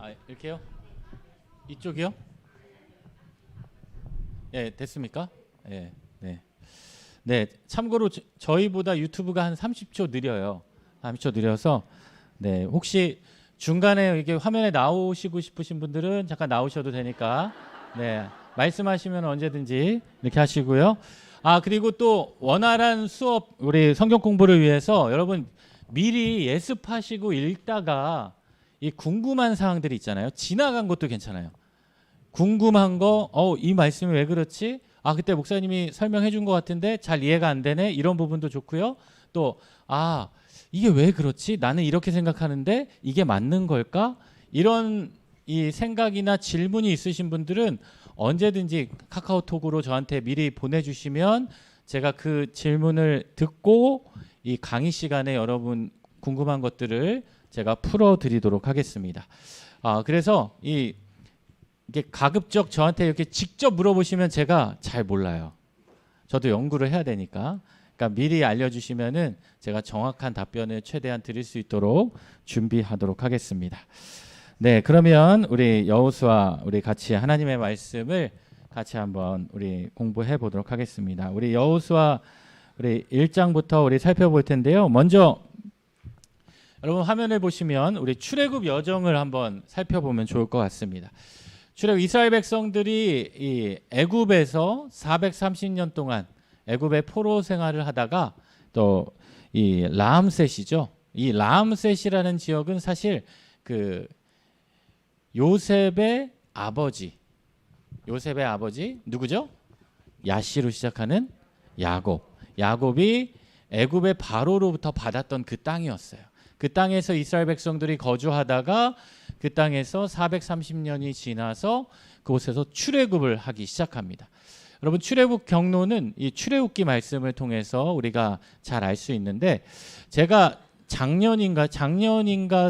이렇게요? 이쪽이요? 예, 됐습니까? 예, 네. 네, 참고로 저희보다 유튜브가 한 30초 느려요. 30초 느려서 네, 혹시 중간에 이게 화면에 나오시고 싶으신 분들은 잠깐 나오셔도 되니까 네, 말씀하시면 언제든지 이렇게 하시고요. 그리고 또 원활한 수업 우리 성경 공부를 위해서 여러분 미리 예습하시고 읽다가 이 궁금한 사항들이 있잖아요. 지나간 것도 괜찮아요. 궁금한 거, 이 말씀이 왜 그렇지? 그때 목사님이 설명해 준 것 같은데 잘 이해가 안 되네. 이런 부분도 좋고요. 또, 이게 왜 그렇지? 나는 이렇게 생각하는데 이게 맞는 걸까? 이런 이 생각이나 질문이 있으신 분들은 언제든지 카카오톡으로 저한테 미리 보내주시면 제가 그 질문을 듣고 이 강의 시간에 여러분 궁금한 것들을 제가 풀어드리도록 하겠습니다. 그래서 이게 가급적 저한테 이렇게 직접 물어보시면 제가 잘 몰라요. 저도 연구를 해야 되니까. 그러니까 미리 알려주시면은 제가 정확한 답변을 최대한 드릴 수 있도록 준비하도록 하겠습니다. 네, 그러면 우리 여호수아 우리 같이 하나님의 말씀을 같이 한번 우리 공부해 보도록 하겠습니다. 우리 여호수아 우리 1장부터 우리 살펴볼 텐데요. 먼저 여러분 화면을 보시면 우리 출애굽 여정을 한번 살펴보면 좋을 것 같습니다. 출애굽 이스라엘 백성들이 이 애굽에서 430년 동안 애굽의 포로 생활을 하다가 또 이 라암셋이죠. 이 라암셋이라는 지역은 사실 그 요셉의 아버지 누구죠? 야시로 시작하는 야곱이 애굽의 바로로부터 받았던 그 땅이었어요. 그 땅에서 이스라엘 백성들이 거주하다가 그 땅에서 430년이 지나서 그곳에서 출애굽을 하기 시작합니다. 여러분 출애굽 경로는 이 출애굽기 말씀을 통해서 우리가 잘 알 수 있는데 제가 작년인가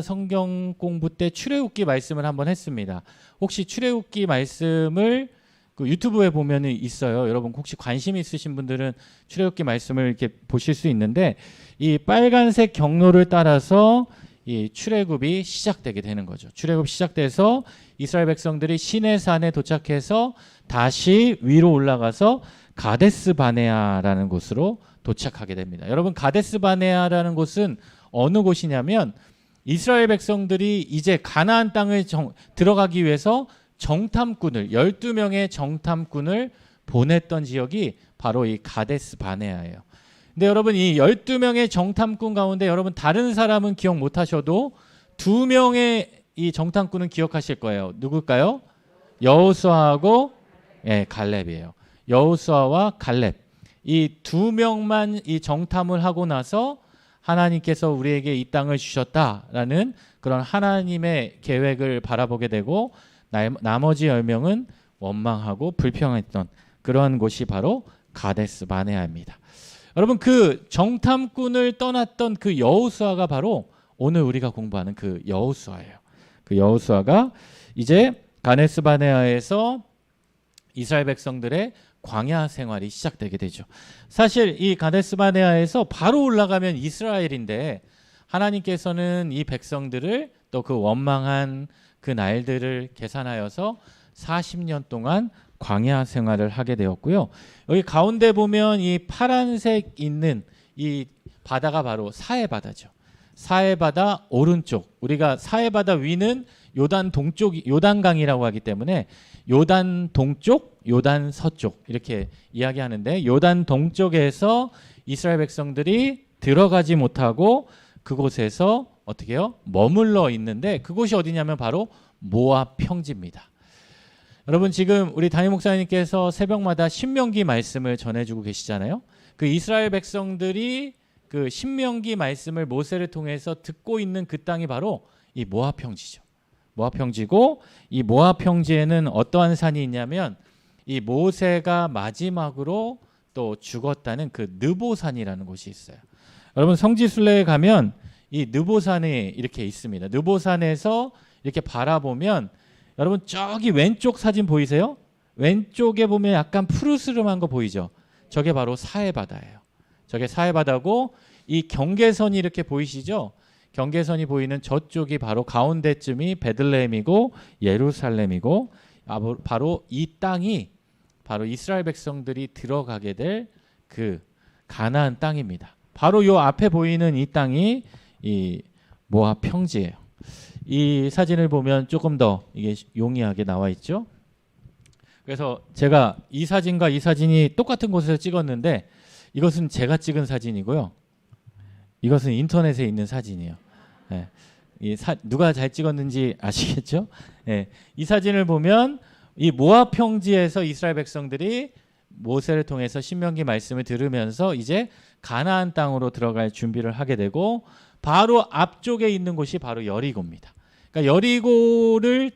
성경 공부 때 출애굽기 말씀을 한번 했습니다. 혹시 출애굽기 말씀을 그 유튜브에 보면은 있어요. 여러분 혹시 관심 있으신 분들은 출애굽기 말씀을 이렇게 보실 수 있는데 이 빨간색 경로를 따라서 이 출애굽이 시작되게 되는 거죠. 출애굽 시작돼서 이스라엘 백성들이 시내산에 도착해서 다시 위로 올라가서 가데스 바네아라는 곳으로 도착하게 됩니다. 여러분 가데스 바네아라는 곳은 어느 곳이냐면 이스라엘 백성들이 이제 가나안 땅을 들어가기 위해서 정탐꾼을 12명의 정탐꾼을 보냈던 지역이 바로 이 가데스 바네아예요. 근데 여러분 이 12명의 정탐꾼 가운데 여러분 다른 사람은 기억 못 하셔도 2명의 이 정탐꾼은 기억하실 거예요. 누굴까요? 여호수아하고 갈렙이에요. 여호수아와 갈렙. 이 2명만 이 정탐을 하고 나서 하나님께서 우리에게 이 땅을 주셨다라는 그런 하나님의 계획을 바라보게 되고 나머지 10명은 원망하고 불평했던 그런 곳이 바로 가데스 바네아입니다. 여러분 그 정탐꾼을 떠났던 그 여호수아가 바로 오늘 우리가 공부하는 그 여호수아예요. 그 여호수아가 이제 가데스 바네아에서 이스라엘 백성들의 광야 생활이 시작되게 되죠. 사실 이 가데스 바네아에서 바로 올라가면 이스라엘인데 하나님께서는 이 백성들을 또 그 원망한 그 날들을 계산하여서 40년 동안 광야 생활을 하게 되었고요. 여기 가운데 보면 이 파란색 있는 이 바다가 바로 사해바다죠. 사해바다 오른쪽, 우리가 사해바다 위는 요단 동쪽, 요단강이라고 하기 때문에 요단 동쪽, 요단 서쪽 이렇게 이야기하는데 요단 동쪽에서 이스라엘 백성들이 들어가지 못하고 그곳에서 어떻게 해요? 머물러 있는데 그곳이 어디냐면 바로 모압 평지입니다. 여러분 지금 우리 담임 목사님께서 새벽마다 신명기 말씀을 전해주고 계시잖아요. 그 이스라엘 백성들이 그 신명기 말씀을 모세를 통해서 듣고 있는 그 땅이 바로 이 모압 평지죠. 모압 평지고 이 모압 평지에는 어떠한 산이 있냐면 이 모세가 마지막으로 또 죽었다는 그 느보산이라는 곳이 있어요. 여러분 성지순례에 가면 이 느보산이 이렇게 있습니다. 느보산에서 이렇게 바라보면 여러분 저기 왼쪽 사진 보이세요? 왼쪽에 보면 약간 푸르스름한 거 보이죠? 저게 바로 사해바다예요. 저게 사해바다고 이 경계선이 이렇게 보이시죠? 경계선이 보이는 저쪽이 바로 가운데쯤이 베들레헴이고 예루살렘이고 바로 이 땅이 바로 이스라엘 백성들이 들어가게 될 그 가나안 땅입니다. 바로 요 앞에 보이는 이 땅이 이 모압 평지예요. 이 사진을 보면 조금 더 이게 용이하게 나와 있죠. 그래서 제가 이 사진과 이 사진이 똑같은 곳에서 찍었는데 이것은 제가 찍은 사진이고요. 이것은 인터넷에 있는 사진이에요. 네. 누가 잘 찍었는지 아시겠죠? 네. 이 사진을 보면 이 모압 평지에서 이스라엘 백성들이 모세를 통해서 신명기 말씀을 들으면서 이제 가나안 땅으로 들어갈 준비를 하게 되고 바로 앞쪽에 있는 곳이 바로 여리고입니다. 그러니까 여리고를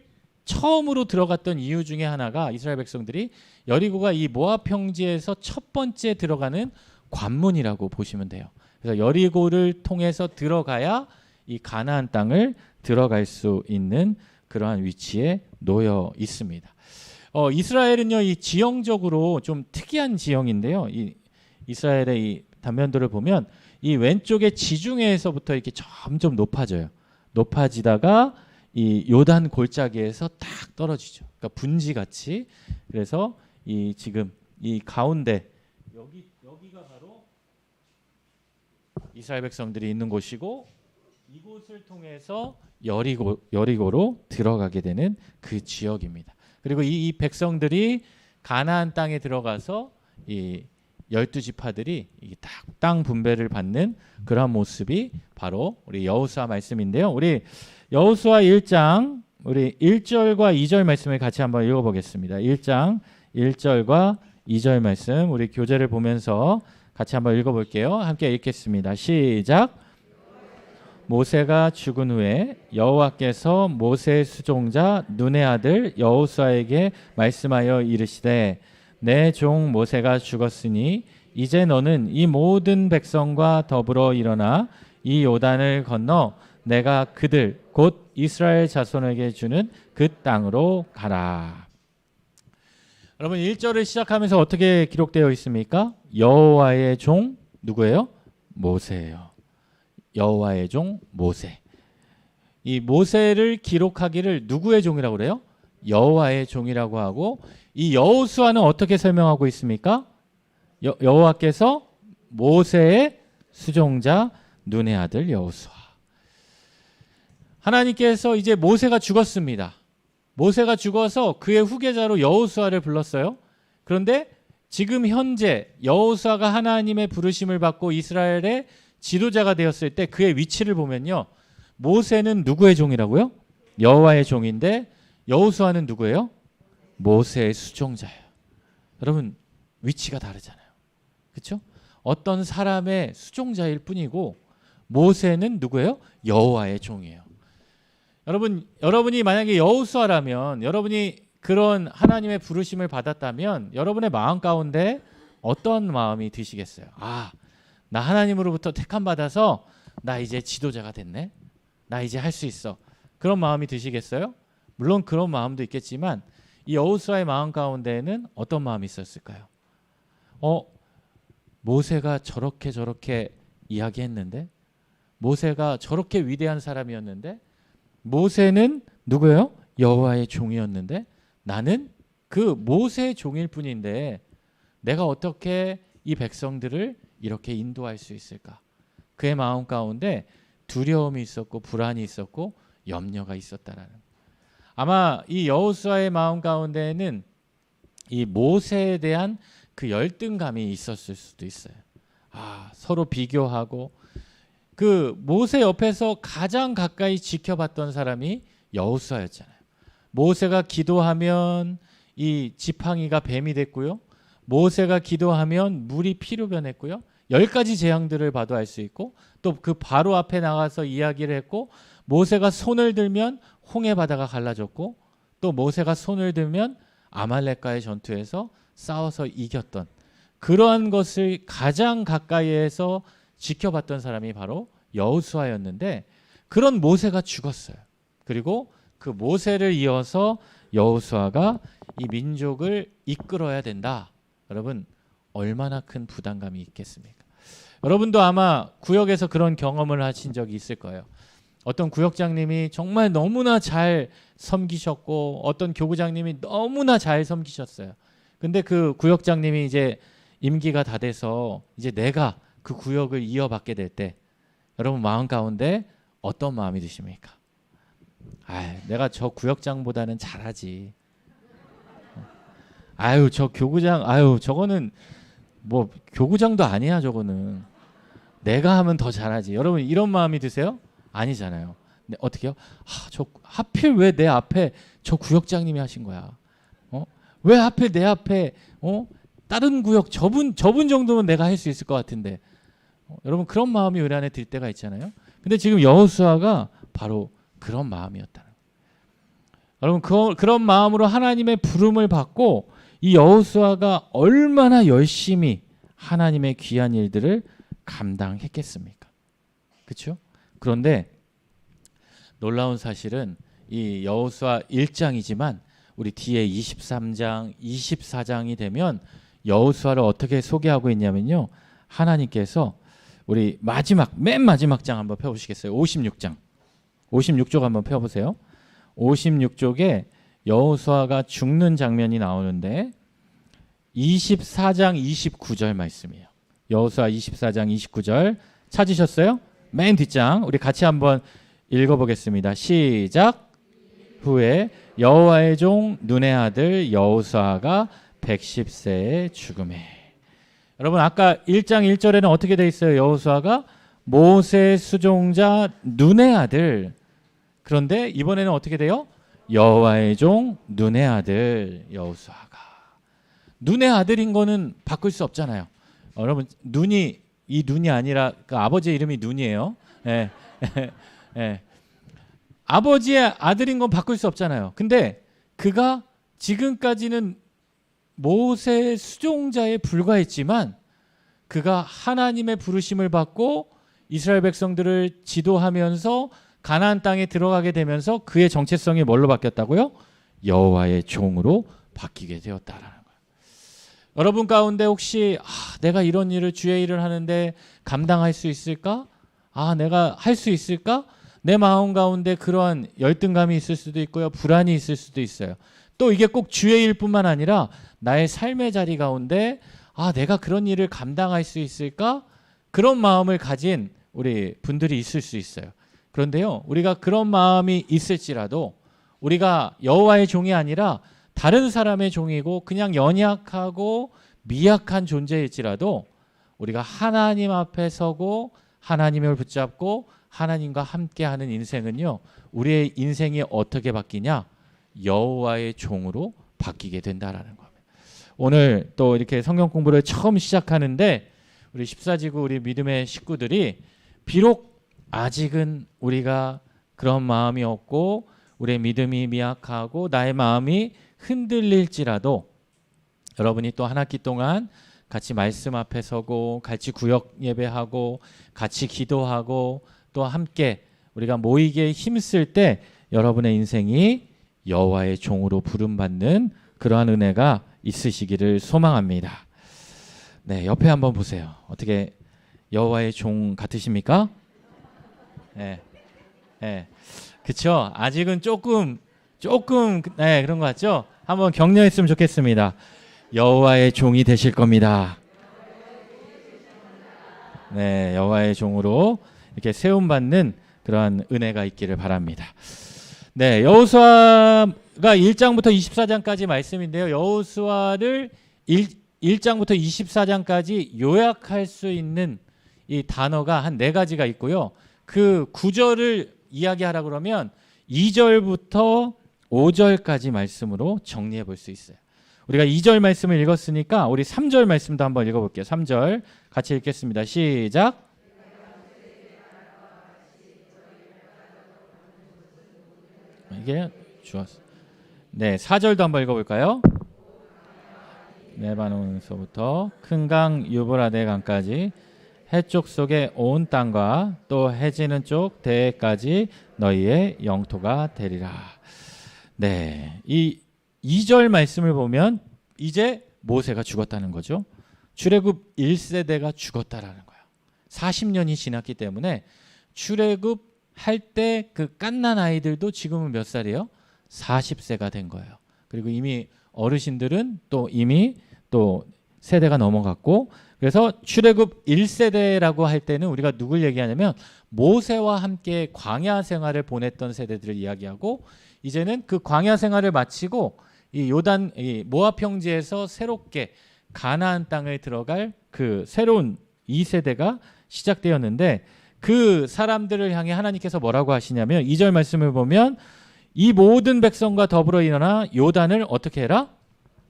처음으로 들어갔던 이유 중에 하나가 이스라엘 백성들이 여리고가 이 모압 평지에서 첫 번째 들어가는 관문이라고 보시면 돼요. 그래서 여리고를 통해서 들어가야 이 가나안 땅을 들어갈 수 있는 그러한 위치에 놓여 있습니다. 이스라엘은요, 이 지형적으로 좀 특이한 지형인데요. 이 이스라엘의 이 단면도를 보면 이 왼쪽에 지중해에서부터 이렇게 점점 높아져요. 높아지다가 이 요단 골짜기에서 딱 떨어지죠. 그러니까 분지같이. 그래서 이 지금 이 가운데 여기가 바로 이스라엘 백성들이 있는 곳이고 이곳을 통해서 여리고로 들어가게 되는 그 지역입니다. 그리고 이 백성들이 가나안 땅에 들어가서 이 12지파들이 땅 분배를 받는 그런 모습이 바로 우리 여호수아 말씀인데요. 우리 여호수아 1장 우리 1절과 2절 말씀을 같이 한번 읽어보겠습니다. 1장 1절과 2절 말씀 우리 교재를 보면서 같이 한번 읽어볼게요. 함께 읽겠습니다. 시작. 모세가 죽은 후에 여호와께서 모세의 수종자 눈의 아들 여호수아에게 말씀하여 이르시되 내 종 모세가 죽었으니 이제 너는 이 모든 백성과 더불어 일어나 이 요단을 건너 내가 그들 곧 이스라엘 자손에게 주는 그 땅으로 가라. 여러분 1절을 시작하면서 어떻게 기록되어 있습니까? 여호와의 종 누구예요? 모세예요. 여호와의 종 모세. 이 모세를 기록하기를 누구의 종이라고 그래요? 여호와의 종이라고 하고 이 여호수아는 어떻게 설명하고 있습니까? 여호와께서 모세의 수종자 눈의 아들 여호수아. 하나님께서 이제 모세가 죽었습니다. 모세가 죽어서 그의 후계자로 여호수아를 불렀어요. 그런데 지금 현재 여호수아가 하나님의 부르심을 받고 이스라엘의 지도자가 되었을 때 그의 위치를 보면요. 모세는 누구의 종이라고요? 여호와의 종인데 여호수아는 누구예요? 모세의 수종자예요. 여러분 위치가 다르잖아요. 그렇죠? 어떤 사람의 수종자일 뿐이고 모세는 누구예요? 여호와의 종이에요. 여러분이 만약에 여호수아라면 여러분이 그런 하나님의 부르심을 받았다면 여러분의 마음 가운데 어떤 마음이 드시겠어요? 나 하나님으로부터 택함 받아서 나 이제 지도자가 됐네. 나 이제 할 수 있어. 그런 마음이 드시겠어요? 물론 그런 마음도 있겠지만 이 여호수아의 마음 가운데에는 어떤 마음이 있었을까요? 모세가 저렇게 이야기했는데 모세가 저렇게 위대한 사람이었는데 모세는 누구예요? 여호와의 종이었는데 나는 그 모세의 종일 뿐인데 내가 어떻게 이 백성들을 이렇게 인도할 수 있을까? 그의 마음 가운데 두려움이 있었고 불안이 있었고 염려가 있었다라는. 아마 이 여호수아의 마음 가운데에는 이 모세에 대한 그 열등감이 있었을 수도 있어요. 서로 비교하고 그 모세 옆에서 가장 가까이 지켜봤던 사람이 여호수아였잖아요. 모세가 기도하면 이 지팡이가 뱀이 됐고요. 모세가 기도하면 물이 피로 변했고요. 10가지 재앙들을 봐도 알 수 있고 또 그 바로 앞에 나가서 이야기를 했고 모세가 손을 들면 홍해 바다가 갈라졌고 또 모세가 손을 들면 아말렉과의 전투에서 싸워서 이겼던 그러한 것을 가장 가까이에서 지켜봤던 사람이 바로 여호수아였는데 그런 모세가 죽었어요. 그리고 그 모세를 이어서 여호수아가 이 민족을 이끌어야 된다. 여러분 얼마나 큰 부담감이 있겠습니까? 여러분도 아마 구역에서 그런 경험을 하신 적이 있을 거예요. 어떤 구역장님이 정말 너무나 잘 섬기셨고 어떤 교구장님이 너무나 잘 섬기셨어요. 근데 그 구역장님이 이제 임기가 다 돼서 이제 내가 그 구역을 이어받게 될 때 여러분 마음 가운데 어떤 마음이 드십니까? 내가 저 구역장보다는 잘하지. 저 교구장, 저거는 뭐 교구장도 아니야. 저거는 내가 하면 더 잘하지. 여러분 이런 마음이 드세요? 아니잖아요. 네, 어떻게요? 저 하필 왜 내 앞에 저 구역장님이 하신 거야? 왜 하필 내 앞에 다른 구역 저분 정도면 내가 할 수 있을 것 같은데 여러분 그런 마음이 우리 안에 들 때가 있잖아요. 근데 지금 여호수아가 바로 그런 마음이었다는 거예요. 여러분 그런 마음으로 하나님의 부름을 받고 이 여호수아가 얼마나 열심히 하나님의 귀한 일들을 감당했겠습니까? 그렇죠? 그런데 놀라운 사실은 이 여호수아 1장이지만 우리 뒤에 23장, 24장이 되면 여호수아를 어떻게 소개하고 있냐면요. 하나님께서 우리 맨 마지막 장 한번 펴보시겠어요? 56장. 56쪽 한번 펴보세요. 56쪽에 여호수아가 죽는 장면이 나오는데 24장 29절 말씀이에요. 여호수아 24장 29절 찾으셨어요? 맨 뒷장 우리 같이 한번 읽어보겠습니다. 시작. 후에 여호와의 종 눈의 아들 여호수아가 110세에 죽음에. 여러분 아까 1장 1절에는 어떻게 돼 있어요? 여호수아가 모세 수종자 눈의 아들. 그런데 이번에는 어떻게 돼요? 여호와의 종 눈의 아들 여호수아가. 눈의 아들인 거는 바꿀 수 없잖아요. 여러분 이 눈이 아니라 그 아버지의 이름이 눈이에요. 예. 예. 아버지의 아들인 건 바꿀 수 없잖아요. 근데 그가 지금까지는 모세 수종자에 불과했지만 그가 하나님의 부르심을 받고 이스라엘 백성들을 지도하면서 가나안 땅에 들어가게 되면서 그의 정체성이 뭘로 바뀌었다고요? 여호와의 종으로 바뀌게 되었다라는 거예요. 여러분 가운데 혹시 내가 이런 일을 주의 일을 하는데 감당할 수 있을까? 내가 할 수 있을까? 내 마음 가운데 그러한 열등감이 있을 수도 있고요. 불안이 있을 수도 있어요. 또 이게 꼭 주의 일뿐만 아니라 나의 삶의 자리 가운데 내가 그런 일을 감당할 수 있을까? 그런 마음을 가진 우리 분들이 있을 수 있어요. 그런데요. 우리가 그런 마음이 있을지라도 우리가 여호와의 종이 아니라 다른 사람의 종이고 그냥 연약하고 미약한 존재일지라도 우리가 하나님 앞에 서고 하나님을 붙잡고 하나님과 함께하는 인생은요. 우리의 인생이 어떻게 바뀌냐? 여호와의 종으로 바뀌게 된다라는 겁니다. 오늘 또 이렇게 성경 공부를 처음 시작하는데 우리 14지구 우리 믿음의 식구들이 비록 아직은 우리가 그런 마음이 없고 우리의 믿음이 미약하고 나의 마음이 흔들릴지라도 여러분이 또 한 학기 동안 같이 말씀 앞에 서고 같이 구역 예배하고 같이 기도하고 또 함께 우리가 모이게 힘쓸 때 여러분의 인생이 여호와의 종으로 부름받는 그러한 은혜가 있으시기를 소망합니다. 네, 옆에 한번 보세요. 어떻게 여호와의 종 같으십니까? 네, 네, 그렇죠. 아직은 조금 그런 것 같죠. 한번 격려했으면 좋겠습니다. 여호와의 종이 되실 겁니다. 네, 여호와의 종으로 이렇게 세움받는 그러한 은혜가 있기를 바랍니다. 네, 여호수아가 1장부터 24장까지 말씀인데요. 여호수아를 1장부터 24장까지 요약할 수 있는 이 단어가 한 4가지가 있고요. 그 구절을 이야기하라 그러면 2절부터 5절까지 말씀으로 정리해 볼 수 있어요. 우리가 2절 말씀을 읽었으니까 우리 3절 말씀도 한번 읽어볼게요. 3절 같이 읽겠습니다. 시작. 이게 주었어. 네, 4절도 한번 읽어볼까요? 레바논서부터 큰 강 유브라데 강까지 해쪽 속의 온 땅과 또 해지는 쪽 대해까지 너희의 영토가 되리라. 네, 이 2절 말씀을 보면 이제 모세가 죽었다는 거죠. 출애굽 1세대가 죽었다라는 거예요. 40년이 지났기 때문에 출애굽할 때 그 갓난 아이들도 지금은 몇 살이에요? 40세가 된 거예요. 그리고 이미 어르신들은 또 이미 또 세대가 넘어갔고, 그래서 출애굽 1세대라고 할 때는 우리가 누굴 얘기하냐면 모세와 함께 광야 생활을 보냈던 세대들을 이야기하고, 이제는 그 광야 생활을 마치고 이 요단 이 모압 평지에서 새롭게 가나안 땅을 들어갈 그 새로운 2세대가 시작되었는데, 그 사람들을 향해 하나님께서 뭐라고 하시냐면 2절 말씀을 보면 이 모든 백성과 더불어 일어나 요단을 어떻게 해라?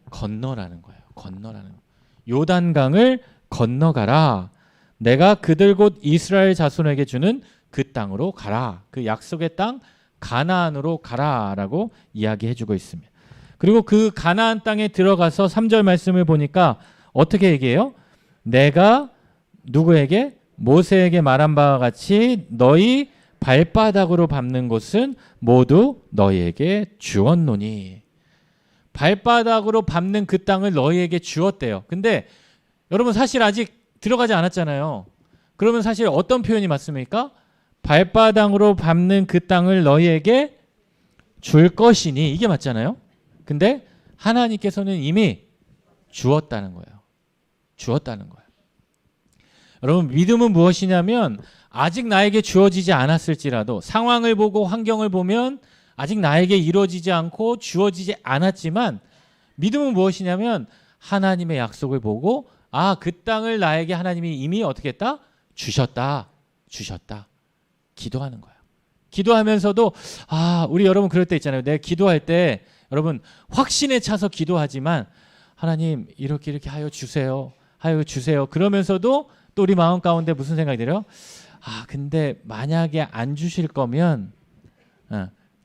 건너라는 거예요. 건너라는 거예요. 요단강을 건너가라. 내가 그들 곧 이스라엘 자손에게 주는 그 땅으로 가라. 그 약속의 땅 가나안으로 가라라고 이야기해주고 있습니다. 그리고 그 가나안 땅에 들어가서 3절 말씀을 보니까 어떻게 얘기해요? 내가 누구에게? 모세에게 말한 바와 같이 너희 발바닥으로 밟는 곳은 모두 너희에게 주었노니. 발바닥으로 밟는 그 땅을 너희에게 주었대요. 근데 여러분 사실 아직 들어가지 않았잖아요. 그러면 사실 어떤 표현이 맞습니까? 발바닥으로 밟는 그 땅을 너희에게 줄 것이니, 이게 맞잖아요. 근데 하나님께서는 이미 주었다는 거예요. 주었다는 거예요. 여러분, 믿음은 무엇이냐면 아직 나에게 주어지지 않았을지라도, 상황을 보고 환경을 보면 아직 나에게 이루어지지 않고 주어지지 않았지만, 믿음은 무엇이냐면 하나님의 약속을 보고 그 땅을 나에게 하나님이 이미 어떻게 했다? 주셨다. 기도하는 거예요. 기도하면서도 우리 여러분 그럴 때 있잖아요. 내가 기도할 때 여러분 확신에 차서 기도하지만 하나님 이렇게 하여 주세요. 그러면서도 또 우리 마음 가운데 무슨 생각이 들어요? 근데 만약에 안 주실 거면,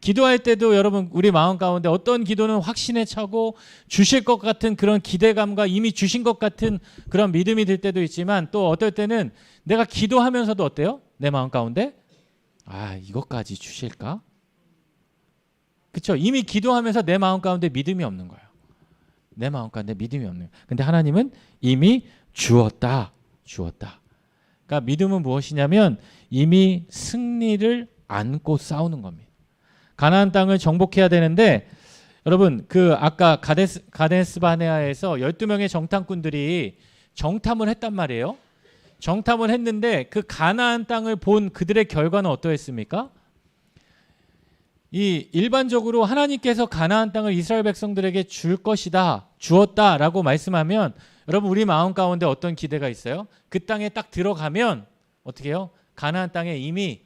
기도할 때도 여러분 우리 마음 가운데 어떤 기도는 확신에 차고 주실 것 같은 그런 기대감과 이미 주신 것 같은 그런 믿음이 들 때도 있지만, 또 어떨 때는 내가 기도하면서도 어때요? 내 마음 가운데 이것까지 주실까? 그렇죠? 이미 기도하면서 내 마음 가운데 믿음이 없는 거예요. 내 마음 가운데 믿음이 없는 거예요. 근데 하나님은 이미 주었다. 그러니까 믿음은 무엇이냐면 이미 승리를 안고 싸우는 겁니다. 가나안 땅을 정복해야 되는데, 여러분 그 아까 가데스 바네아에서 12명의 정탐꾼들이 정탐을 했단 말이에요. 정탐을 했는데 그 가나안 땅을 본 그들의 결과는 어떠했습니까? 이 일반적으로 하나님께서 가나안 땅을 이스라엘 백성들에게 줄 것이다, 주었다라고 말씀하면 여러분 우리 마음 가운데 어떤 기대가 있어요? 그 땅에 딱 들어가면 어떻게 해요? 가나안 땅에 이미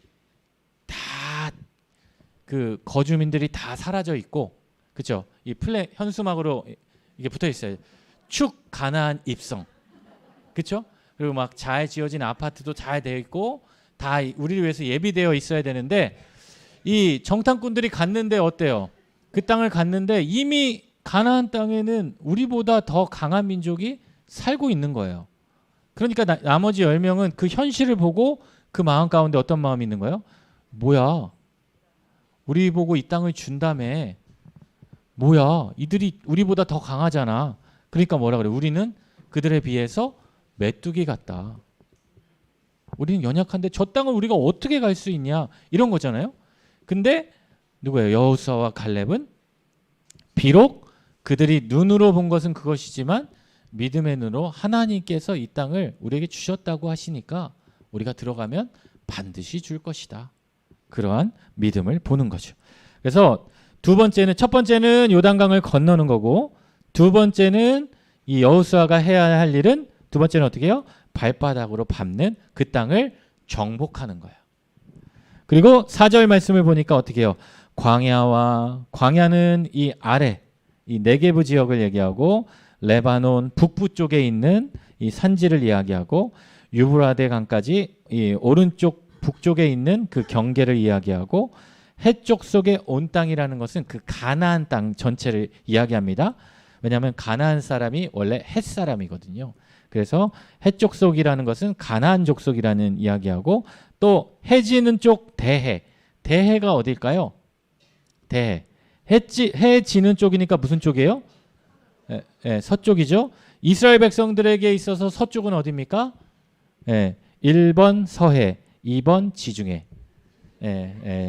다 그 거주민들이 다 사라져 있고, 그렇죠? 이 현수막으로 이게 붙어 있어요. 축 가나안 입성, 그렇죠? 그리고 막 잘 지어진 아파트도 잘 되어 있고 다 우리를 위해서 예비되어 있어야 되는데, 이 정탐꾼들이 갔는데 어때요? 그 땅을 갔는데 이미 가나안 땅에는 우리보다 더 강한 민족이 살고 있는 거예요. 그러니까 나머지 10명은 그 현실을 보고 그 마음 가운데 어떤 마음이 있는 거예요? 뭐야? 우리 보고 이 땅을 준다며. 뭐야? 이들이 우리보다 더 강하잖아. 그러니까 뭐라 그래? 우리는 그들에 비해서 메뚜기 같다. 우리는 연약한데 저 땅을 우리가 어떻게 갈 수 있냐? 이런 거잖아요. 근데 누구예요? 여호수아와 갈렙은 비록 그들이 눈으로 본 것은 그것이지만 믿음의 눈으로 하나님께서 이 땅을 우리에게 주셨다고 하시니까 우리가 들어가면 반드시 줄 것이다. 그러한 믿음을 보는 거죠. 그래서 첫 번째는 요단강을 건너는 거고, 두 번째는 이 여호수아가 해야 할 일은, 두 번째는 어떻게 해요? 발바닥으로 밟는 그 땅을 정복하는 거예요. 그리고 4절 말씀을 보니까 어떻게 해요? 광야는 이 아래, 이 네게브 지역을 얘기하고, 레바논 북부 쪽에 있는 이 산지를 이야기하고, 유브라데 강까지 이 오른쪽 북쪽에 있는 그 경계를 이야기하고, 해쪽 속의 온 땅이라는 것은 그 가나안 땅 전체를 이야기합니다. 왜냐하면 가나안 사람이 원래 헷 사람이거든요. 그래서 해쪽 속이라는 것은 가나안 족속이라는 이야기하고, 또 해지는 쪽 대해가 어딜까요? 해 지는 쪽이니까 무슨 쪽이에요? 서쪽이죠. 이스라엘 백성들에게 있어서 서쪽은 어디입니까? 1번 서해, 2번 지중해.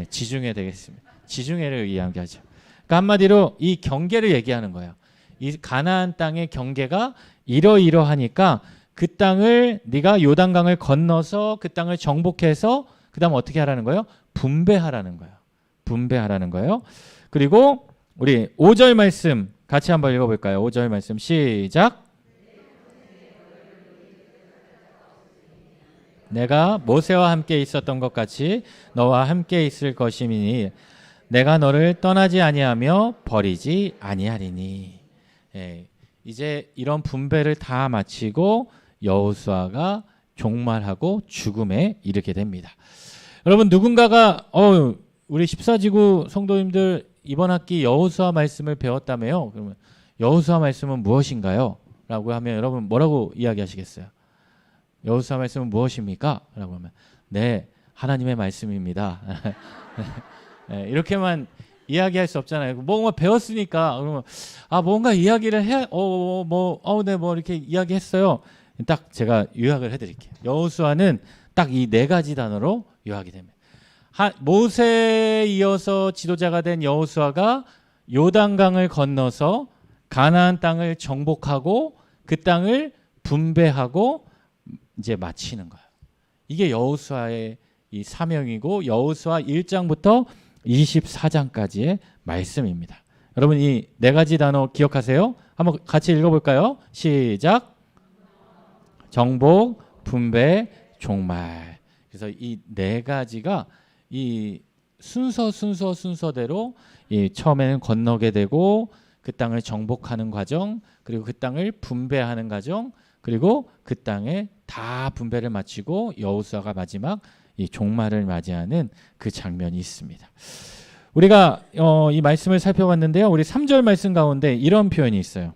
지중해 되겠습니다. 지중해를 의미하죠. 그러니까 한마디로 이 경계를 얘기하는 거예요. 이 가나안 땅의 경계가 이러이러하니까 그 땅을 네가 요단강을 건너서 그 땅을 정복해서 그다음 어떻게 하라는 거예요? 분배하라는 거예요. 분배하라는 거예요. 그리고 우리 5절 말씀 같이 한번 읽어볼까요? 5절 말씀 시작. 내가 모세와 함께 있었던 것 같이 너와 함께 있을 것이니 내가 너를 떠나지 아니하며 버리지 아니하리니. 이제 이런 분배를 다 마치고 여호수아가 종말하고 죽음에 이르게 됩니다. 여러분 누군가가 우리 14지구 성도님들 이번 학기 여호수아 말씀을 배웠다며요. 그러면 여호수아 말씀은 무엇인가요? 라고 하면 여러분 뭐라고 이야기하시겠어요? 여호수아 말씀은 무엇입니까? 라고 하면 네, 하나님의 말씀입니다. 이렇게만 이야기할 수 없잖아요. 뭔가 배웠으니까 그러면 뭔가 이야기를 해 네, 뭐 이렇게 이야기했어요. 딱 제가 요약을 해드릴게요. 여호수아는 딱 이 네 가지 단어로 요약이 됩니다. 모세에 이어서 지도자가 된 여호수아가 요단강을 건너서 가나안 땅을 정복하고 그 땅을 분배하고 이제 마치는 거예요. 이게 여호수아의 이 사명이고 여호수아 1장부터 24장까지의 말씀입니다. 여러분 이 네 가지 단어 기억하세요? 한번 같이 읽어볼까요? 시작. 정복, 분배, 종말. 그래서 이 네 가지가 이 순서대로 이 처음에는 건너게 되고 그 땅을 정복하는 과정, 그리고 그 땅을 분배하는 과정, 그리고 그 땅에 다 분배를 마치고 여호수아가 마지막 이 종말을 맞이하는 그 장면이 있습니다. 우리가 이 말씀을 살펴봤는데요. 우리 3절 말씀 가운데 이런 표현이 있어요.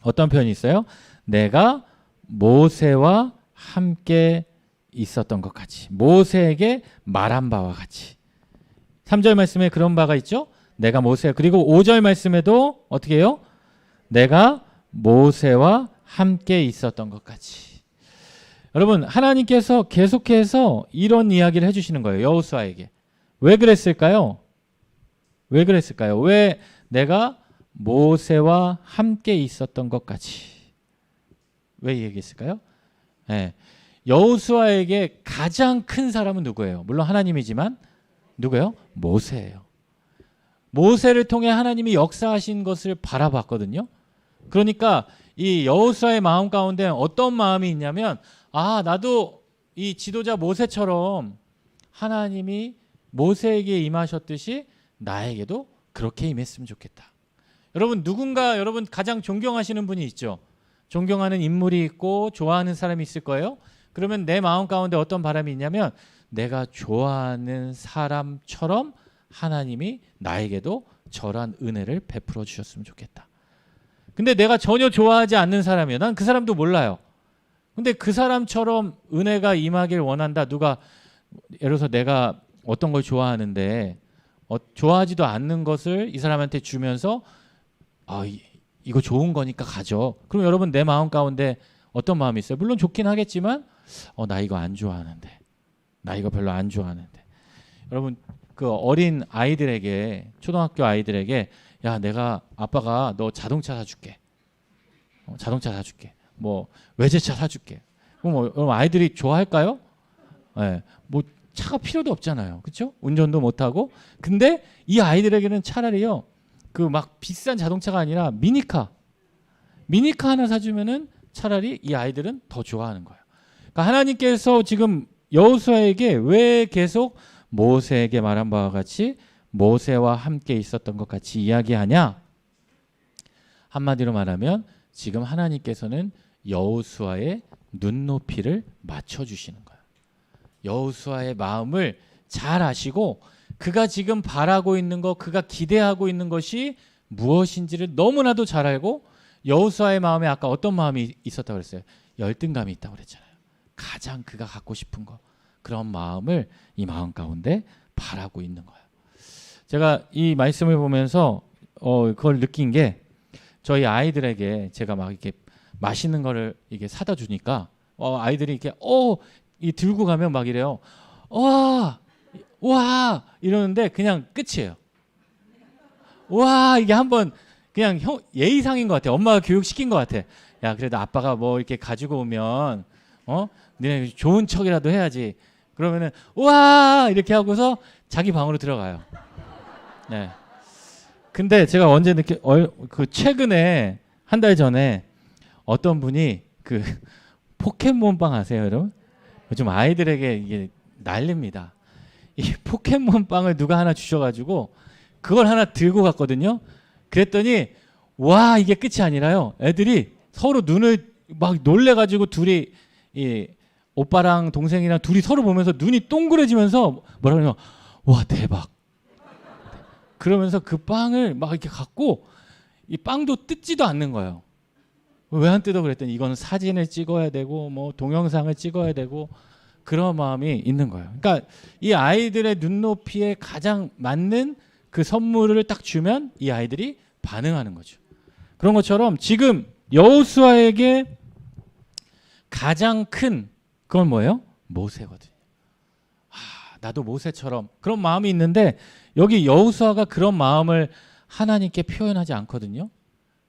어떤 표현이 있어요? 내가 모세와 함께 있었던 것 같이, 모세에게 말한 바와 같이. 3절 말씀에 그런 바가 있죠. 내가 모세, 그리고 5절 말씀에도 어떻게 해요? 내가 모세와 함께 있었던 것 같이. 여러분 하나님께서 계속해서 이런 이야기를 해주시는 거예요. 여호수아에게. 왜 그랬을까요? 왜 그랬을까요? 왜 내가 모세와 함께 있었던 것 같이. 왜 얘기했을까요? 여호수아에게 가장 큰 사람은 누구예요? 물론 하나님이지만 누구예요? 모세예요. 모세를 통해 하나님이 역사하신 것을 바라봤거든요. 그러니까 이 여호수아의 마음 가운데 어떤 마음이 있냐면 나도 이 지도자 모세처럼 하나님이 모세에게 임하셨듯이 나에게도 그렇게 임했으면 좋겠다. 여러분 여러분 가장 존경하시는 분이 있죠. 존경하는 인물이 있고 좋아하는 사람이 있을 거예요. 그러면 내 마음 가운데 어떤 바람이 있냐면 내가 좋아하는 사람처럼 하나님이 나에게도 저러한 은혜를 베풀어 주셨으면 좋겠다. 근데 내가 전혀 좋아하지 않는 사람이에요. 난 그 사람도 몰라요. 근데 그 사람처럼 은혜가 임하길 원한다. 누가 예를 들어서 내가 어떤 걸 좋아하는데 좋아하지도 않는 것을 이 사람한테 주면서 이거 좋은 거니까 가져. 그럼 여러분 내 마음 가운데 어떤 마음이 있어요? 물론 좋긴 하겠지만 나 이거 안 좋아하는데, 나 이거 별로 안 좋아하는데. 여러분 그 어린 아이들에게, 초등학교 아이들에게 내가 아빠가 너 자동차 사줄게. 자동차 사줄게. 뭐 외제차 사줄게. 그럼 아이들이 좋아할까요? 뭐 차가 필요도 없잖아요. 그렇죠? 운전도 못하고. 근데 이 아이들에게는 차라리요. 그 막 비싼 자동차가 아니라 미니카 하나 사주면은 차라리 이 아이들은 더 좋아하는 거예요. 그러니까 하나님께서 지금 여호수아에게 왜 계속 모세에게 말한 바와 같이 모세와 함께 있었던 것 같이 이야기하냐? 한마디로 말하면 지금 하나님께서는 여호수아의 눈높이를 맞춰주시는 거예요. 여호수아의 마음을 잘 아시고 그가 지금 바라고 있는 것, 그가 기대하고 있는 것이 무엇인지를 너무나도 잘 알고 여호수아의 마음에 아까 어떤 마음이 있었다고 그랬어요? 열등감이 있다고 그랬잖아요. 가장 그가 갖고 싶은 것, 그런 마음을 이 마음 가운데 바라고 있는 거예요. 제가 이 말씀을 보면서 그걸 느낀 게 저희 아이들에게 제가 막 이렇게 맛있는 거를 이게 사다 주니까 아이들이 이렇게 이 들고 가면 막 이래요. 와 이러는데 그냥 끝이에요. 와 이게 한번 그냥 예의상인 것 같아. 엄마가 교육시킨 것 같아. 야 그래도 아빠가 뭐 이렇게 가지고 오면 니네 좋은 척이라도 해야지. 그러면은 와 이렇게 하고서 자기 방으로 들어가요. 네. 근데 제가 언제 그 최근에 한 달 전에 어떤 분이 그 포켓몬빵 아세요, 여러분? 요즘 아이들에게 이게 난립니다. 이 포켓몬빵을 누가 하나 주셔가지고 그걸 하나 들고 갔거든요. 그랬더니 와 이게 끝이 아니라요. 애들이 서로 눈을 막 놀래가지고 둘이 이 오빠랑 동생이랑 둘이 서로 보면서 눈이 동그래지면서 뭐라 그러냐면 와 대박. 그러면서 그 빵을 막 이렇게 갖고 이 빵도 뜯지도 않는 거예요. 왜 안 뜯어 그랬더니 이거는 사진을 찍어야 되고 뭐 동영상을 찍어야 되고 그런 마음이 있는 거예요. 그러니까 이 아이들의 눈높이에 가장 맞는 그 선물을 딱 주면 이 아이들이 반응하는 거죠. 그런 것처럼 지금 여호수아에게 가장 큰 그건 뭐예요? 모세거든요. 나도 모세처럼 그런 마음이 있는데 여기 여호수아가 그런 마음을 하나님께 표현하지 않거든요.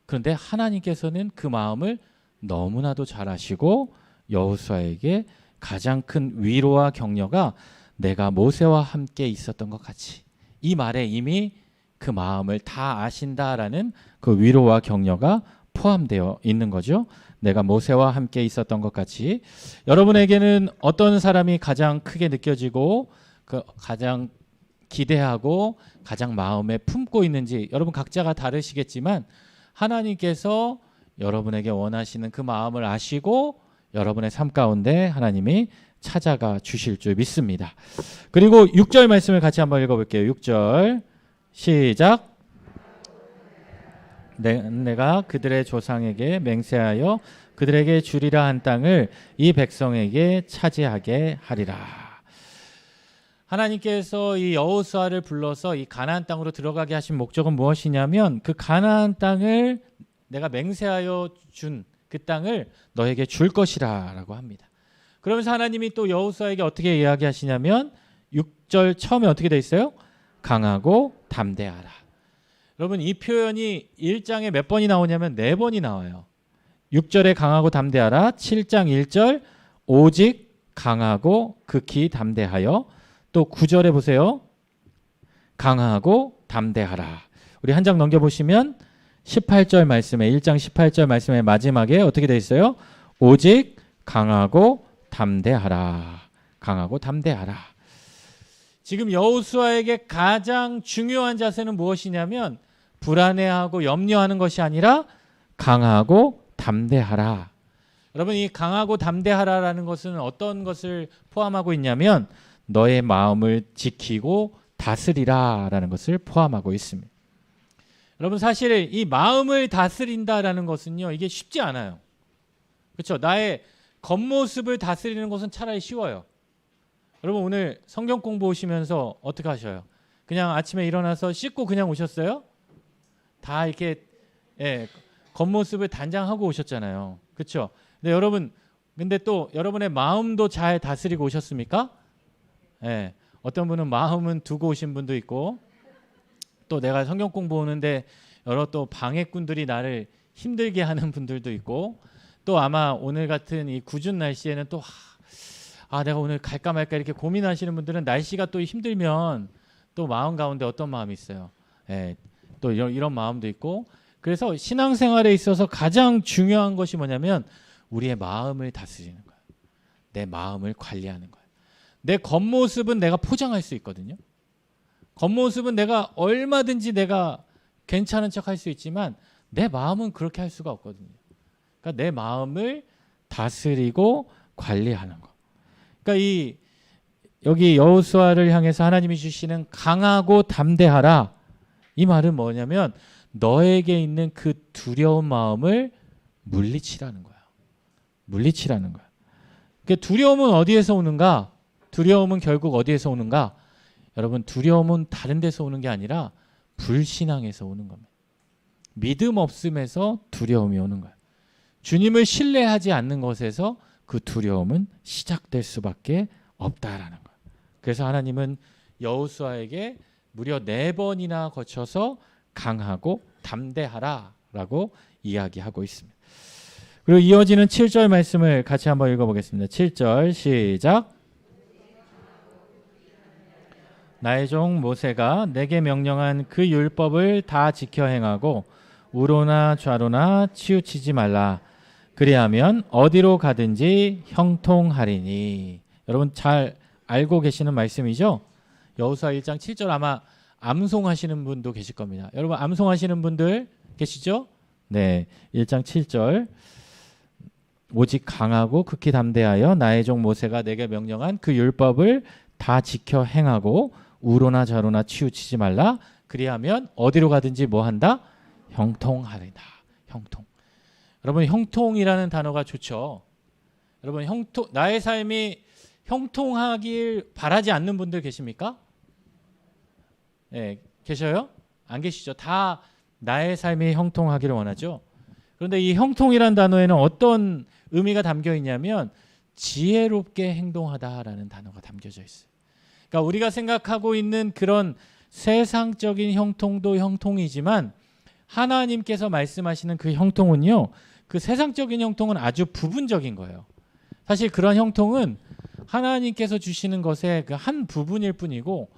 그런데 하나님께서는 그 마음을 너무나도 잘 아시고 여호수아에게 가장 큰 위로와 격려가 내가 모세와 함께 있었던 것 같이, 이 말에 이미 그 마음을 다 아신다라는 그 위로와 격려가 포함되어 있는 거죠. 내가 모세와 함께 있었던 것 같이. 여러분에게는 어떤 사람이 가장 크게 느껴지고 그 가장 기대하고 가장 마음에 품고 있는지 여러분 각자가 다르시겠지만 하나님께서 여러분에게 원하시는 그 마음을 아시고 여러분의 삶 가운데 하나님이 찾아가 주실 줄 믿습니다. 그리고 6절 말씀을 같이 한번 읽어볼게요. 6절 시작. 내가 그들의 조상에게 맹세하여 그들에게 주리라 한 땅을 이 백성에게 차지하게 하리라. 하나님께서 이 여호수아를 불러서 이 가나안 땅으로 들어가게 하신 목적은 무엇이냐면 그 가나안 땅을 내가 맹세하여 준 그 땅을 너에게 줄 것이라라고 합니다. 그러면서 하나님이 또 여호수아에게 어떻게 이야기하시냐면 6절 처음에 어떻게 돼 있어요? 강하고 담대하라. 여러분 이 표현이 1장에 몇 번이 나오냐면 4번이 나와요. 6절에 강하고 담대하라, 7장 1절 오직 강하고 극히 담대하여, 또 9절에 보세요. 강하고 담대하라. 우리 한 장 넘겨보시면 18절 말씀에 1장 18절 말씀의 마지막에 어떻게 돼 있어요? 오직 강하고 담대하라. 강하고 담대하라. 지금 여호수아에게 가장 중요한 자세는 무엇이냐면 불안해하고 염려하는 것이 아니라 강하고 담대하라. 여러분 이 강하고 담대하라라는 것은 어떤 것을 포함하고 있냐면 너의 마음을 지키고 다스리라라는 것을 포함하고 있습니다. 여러분 사실 이 마음을 다스린다라는 것은요 이게 쉽지 않아요. 그렇죠? 나의 겉모습을 다스리는 것은 차라리 쉬워요. 여러분 오늘 성경 공부 오시면서 어떻게 하셔요? 그냥 아침에 일어나서 씻고 그냥 오셨어요? 다 이렇게 겉모습을 단장하고 오셨잖아요. 그렇죠? 근데 여러분 근데 또 여러분의 마음도 잘 다스리고 오셨습니까? 어떤 분은 마음은 두고 오신 분도 있고 또 내가 성경 공부 오는데 여러 또 방해꾼들이 나를 힘들게 하는 분들도 있고 또 아마 오늘 같은 이 궂은 날씨에는 또 내가 오늘 갈까 말까 이렇게 고민하시는 분들은 날씨가 또 힘들면 또 마음 가운데 어떤 마음이 있어요. 또 이런 마음도 있고 그래서 신앙생활에 있어서 가장 중요한 것이 뭐냐면 우리의 마음을 다스리는 거예요. 내 마음을 관리하는 거예요. 내 겉모습은 내가 포장할 수 있거든요. 겉모습은 내가 얼마든지 내가 괜찮은 척 할 수 있지만 내 마음은 그렇게 할 수가 없거든요. 그러니까 내 마음을 다스리고 관리하는 거. 그러니까 여기 여호수아를 향해서 하나님이 주시는 강하고 담대하라. 이 말은 뭐냐면 너에게 있는 그 두려운 마음을 물리치라는 거야. 물리치라는 거야. 그러니까 두려움은 어디에서 오는가? 두려움은 결국 어디에서 오는가? 여러분 두려움은 다른 데서 오는 게 아니라 불신앙에서 오는 겁니다. 믿음 없음에서 두려움이 오는 거예요. 주님을 신뢰하지 않는 것에서 그 두려움은 시작될 수밖에 없다라는 거예요. 그래서 하나님은 여호수아에게 무려 4번이나 거쳐서 강하고 담대하라라고 이야기하고 있습니다. 그리고 이어지는 7절 말씀을 같이 한번 읽어보겠습니다. 7절 시작. 나의 종 모세가 내게 명령한 그 율법을 다 지켜 행하고 우로나 좌로나 치우치지 말라. 그리하면 어디로 가든지 형통하리니. 여러분 잘 알고 계시는 말씀이죠? 여호수아 1장 7절 아마 암송하시는 분도 계실 겁니다. 여러분 암송하시는 분들 계시죠? 네, 1장 7절. 오직 강하고 극히 담대하여 나의 종 모세가 내게 명령한 그 율법을 다 지켜 행하고 우로나 좌로나 치우치지 말라. 그리하면 어디로 가든지 뭐 한다? 형통하리다. 형통. 여러분 형통이라는 단어가 좋죠. 여러분 형통, 나의 삶이 형통하길 바라지 않는 분들 계십니까? 네, 계셔요? 안 계시죠? 다 나의 삶이 형통하기를 원하죠. 그런데 이 형통이란 단어에는 어떤 의미가 담겨 있냐면 지혜롭게 행동하다라는 단어가 담겨져 있어요. 그러니까 우리가 생각하고 있는 그런 세상적인 형통도 형통이지만 하나님께서 말씀하시는 그 형통은요, 그 세상적인 형통은 아주 부분적인 거예요. 사실 그런 형통은 하나님께서 주시는 것의 그 한 부분일 뿐이고,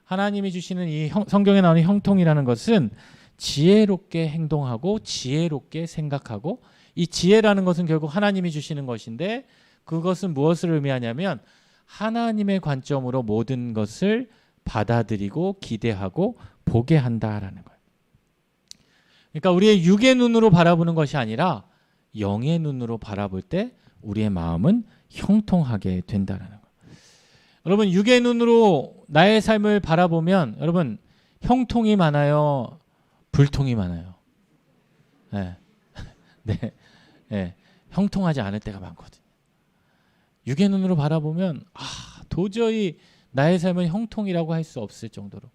하나님이 주시는 이 성경에 나오는 형통이라는 것은 지혜롭게 행동하고 지혜롭게 생각하고, 이 지혜라는 것은 결국 하나님이 주시는 것인데, 그것은 무엇을 의미하냐면 하나님의 관점으로 모든 것을 받아들이고 기대하고 보게 한다라는 거예요. 그러니까 우리의 육의 눈으로 바라보는 것이 아니라 영의 눈으로 바라볼 때 우리의 마음은 형통하게 된다라는 거예요. 여러분 육의 눈으로 나의 삶을 바라보면 여러분 형통이 많아요, 불통이 많아요? 네. 네. 네. 형통하지 않을 때가 많거든요. 육의 눈으로 바라보면 도저히 나의 삶은 형통이라고 할 수 없을 정도로.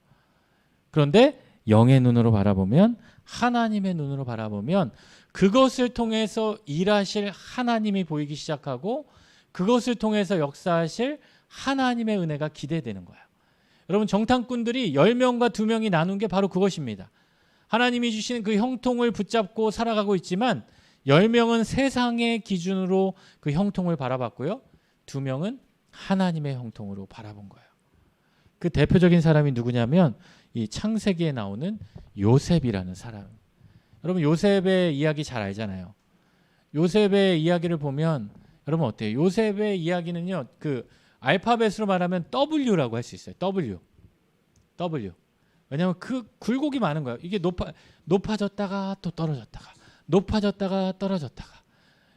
그런데 영의 눈으로 바라보면, 하나님의 눈으로 바라보면 그것을 통해서 일하실 하나님이 보이기 시작하고 그것을 통해서 역사하실 하나님의 은혜가 기대되는 거예요. 여러분 정탐꾼들이 10명과 2명이 나눈 게 바로 그것입니다. 하나님이 주시는 그 형통을 붙잡고 살아가고 있지만 10명은 세상의 기준으로 그 형통을 바라봤고요, 2명은 하나님의 형통으로 바라본 거예요. 그 대표적인 사람이 누구냐면 이 창세기에 나오는 요셉이라는 사람. 여러분 요셉의 이야기 잘 알잖아요. 요셉의 이야기를 보면 여러분 어때요? 요셉의 이야기는요, 그 알파벳으로 말하면 W라고 할 수 있어요. W. 왜냐하면 그 굴곡이 많은 거예요. 이게 높아졌다가 또 떨어졌다가, 높아졌다가 떨어졌다가,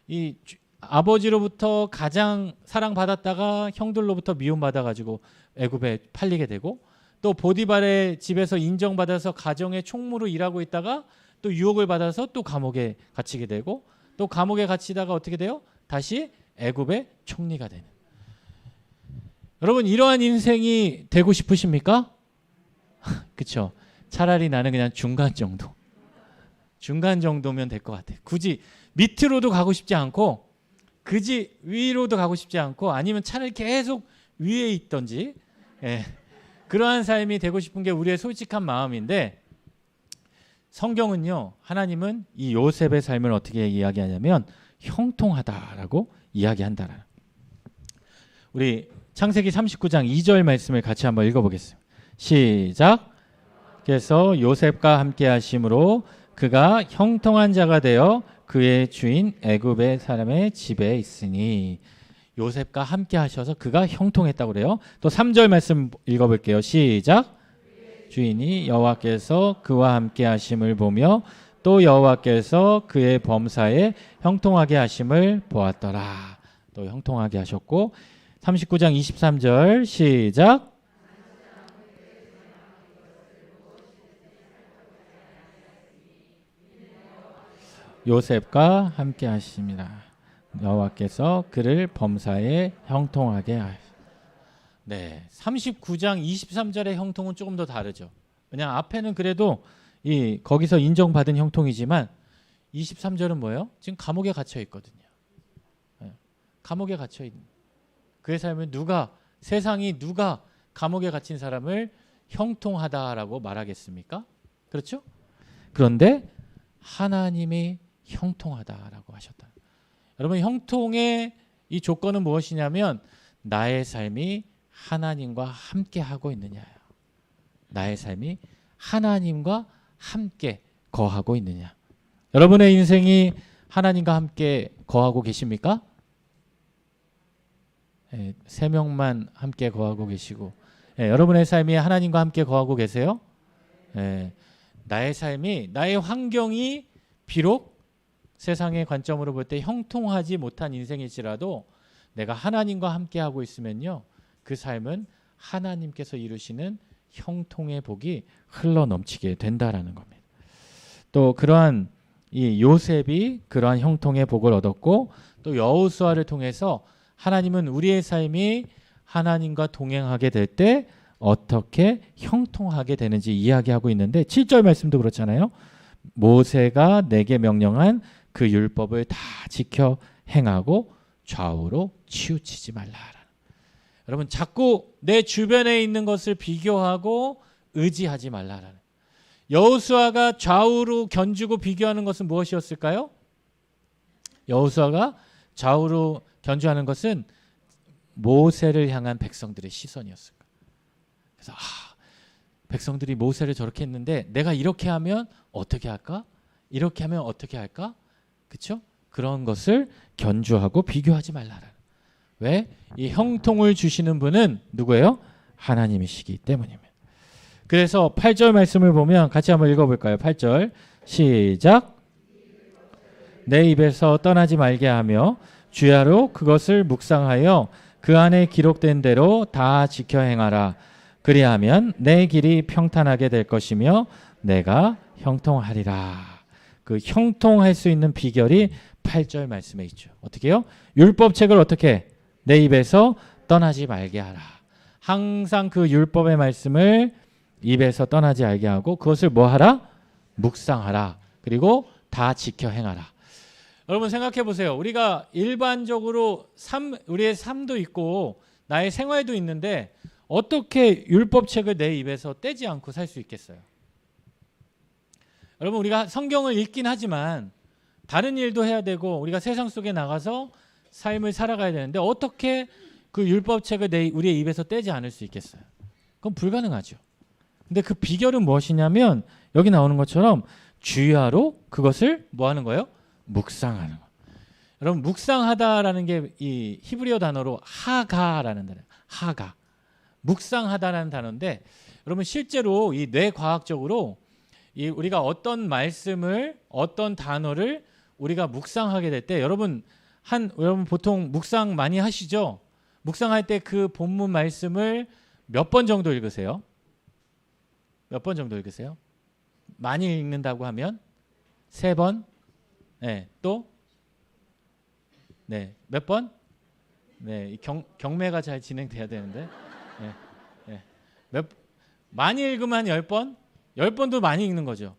이 아버지로부터 가장 사랑받았다가 형들로부터 미움받아가지고 애굽에 팔리게 되고, 또 보디발의 집에서 인정받아서 가정의 총무로 일하고 있다가 또 유혹을 받아서 또 감옥에 갇히게 되고, 또 감옥에 갇히다가 어떻게 돼요? 다시 애굽의 총리가 되는. 여러분 이러한 인생이 되고 싶으십니까? 그렇죠. 차라리 나는 그냥 중간 정도면 될 것 같아요. 굳이 밑으로도 가고 싶지 않고 굳이 위로도 가고 싶지 않고, 아니면 차라리 계속 위에 있던지, 그러한 삶이 되고 싶은 게 우리의 솔직한 마음인데, 성경은요, 하나님은 이 요셉의 삶을 어떻게 이야기하냐면 형통하다라고 이야기한다라. 우리 창세기 39장 2절 말씀을 같이 한번 읽어보겠습니다. 시작. 그래서 요셉과 함께 하심으로 그가 형통한 자가 되어 그의 주인 애굽의 사람의 집에 있으니. 요셉과 함께 하셔서 그가 형통했다고 그래요. 또 3절 말씀 읽어볼게요. 시작. 주인이 여호와께서 그와 함께 하심을 보며 또 여호와께서 그의 범사에 형통하게 하심을 보았더라. 또 형통하게 하셨고, 39장 23절 시작. 요셉과 함께 하십니다. 여호와께서 그를 범사에 형통하게 하시. 네, 39장 23절의 형통은 조금 더 다르죠. 왜냐하면 앞에는 그래도 거기서 인정받은 형통이지만 23절은 뭐예요? 지금 감옥에 갇혀 있거든요. 감옥에 갇혀 있는. 그의 삶은 세상이 누가 감옥에 갇힌 사람을 형통하다라고 말하겠습니까? 그렇죠? 그런데 하나님이 형통하다라고 하셨다. 여러분, 형통의 이 조건은 무엇이냐면 나의 삶이 하나님과 함께 하고 있느냐예요. 나의 삶이 하나님과 함께 거하고 있느냐. 여러분의 인생이 하나님과 함께 거하고 계십니까? 네, 3명만 함께 거하고 계시고, 네, 여러분의 삶이 하나님과 함께 거하고 계세요? 네, 나의 삶이, 나의 환경이 비록 세상의 관점으로 볼 때 형통하지 못한 인생일지라도 내가 하나님과 함께 하고 있으면요, 그 삶은 하나님께서 이루시는 형통의 복이 흘러 넘치게 된다라는 겁니다. 또 그러한 이 요셉이 그러한 형통의 복을 얻었고, 또 여호수아를 통해서 하나님은 우리의 삶이 하나님과 동행하게 될 때 어떻게 형통하게 되는지 이야기하고 있는데, 7절 말씀도 그렇잖아요. 모세가 내게 명령한 그 율법을 다 지켜 행하고 좌우로 치우치지 말라. 여러분, 자꾸 내 주변에 있는 것을 비교하고 의지하지 말라라는. 여호수아가 좌우로 견주고 비교하는 것은 무엇이었을까요? 여호수아가 좌우로 견주하는 것은 모세를 향한 백성들의 시선이었을 거예요. 그래서 백성들이 모세를 저렇게 했는데 내가 이렇게 하면 어떻게 할까? 이렇게 하면 어떻게 할까? 그렇죠? 그런 것을 견주하고 비교하지 말라라. 왜? 이 형통을 주시는 분은 누구예요? 하나님이시기 때문입니다. 그래서 8절 말씀을 보면 같이 한번 읽어볼까요? 8절 시작. 내 입에서 떠나지 말게 하며 주야로 그것을 묵상하여 그 안에 기록된 대로 다 지켜 행하라. 그리하면 내 길이 평탄하게 될 것이며 내가 형통하리라. 그 형통할 수 있는 비결이 8절 말씀에 있죠. 어떻게 해요? 율법책을 어떻게? 내 입에서 떠나지 말게 하라. 항상 그 율법의 말씀을 입에서 떠나지 말게 하고 그것을 뭐 하라? 묵상하라. 그리고 다 지켜 행하라. 여러분 생각해 보세요. 우리가 일반적으로 우리의 삶도 있고 나의 생활도 있는데 어떻게 율법책을 내 입에서 떼지 않고 살 수 있겠어요? 여러분, 우리가 성경을 읽긴 하지만 다른 일도 해야 되고 우리가 세상 속에 나가서 삶을 살아가야 되는데 어떻게 그 율법책을 우리의 입에서 떼지 않을 수 있겠어요? 그건 불가능하죠. 근데 그 비결은 무엇이냐면 여기 나오는 것처럼 주야로 그것을 뭐 하는 거예요? 묵상하는 거. 여러분, 묵상하다라는 게 이 히브리어 단어로 하가라는 단어예요. 하가. 묵상하다라는 단어인데 여러분 실제로 이 뇌과학적으로 우리가 어떤 말씀을 어떤 단어를 우리가 묵상하게 될 때 여러분 보통 묵상 많이 하시죠? 묵상할 때 그 본문 말씀을 몇 번 정도 읽으세요? 몇 번 정도 읽으세요? 많이 읽는다고 하면 3번? 네, 또? 네, 몇 번? 네, 경매가 잘 진행돼야 되는데. 네, 네. 많이 읽으면 10번? 10번도 많이 읽는 거죠.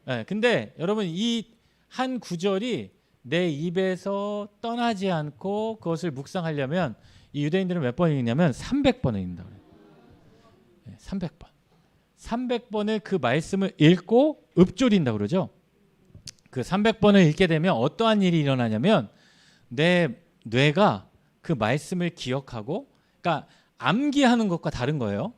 네, 근데 여러분 이 한 구절이 내 입에서 떠나지 않고 그것을 묵상하려면 이 유대인들은 몇 번 읽냐면 300번을 읽는다고 해요. 네, 300번. 300번을 그 말씀을 읽고 읊조린다고 그러죠. 그 300번을 읽게 되면 어떠한 일이 일어나냐면 내 뇌가 그 말씀을 기억하고, 그러니까 암기하는 것과 다른 거예요.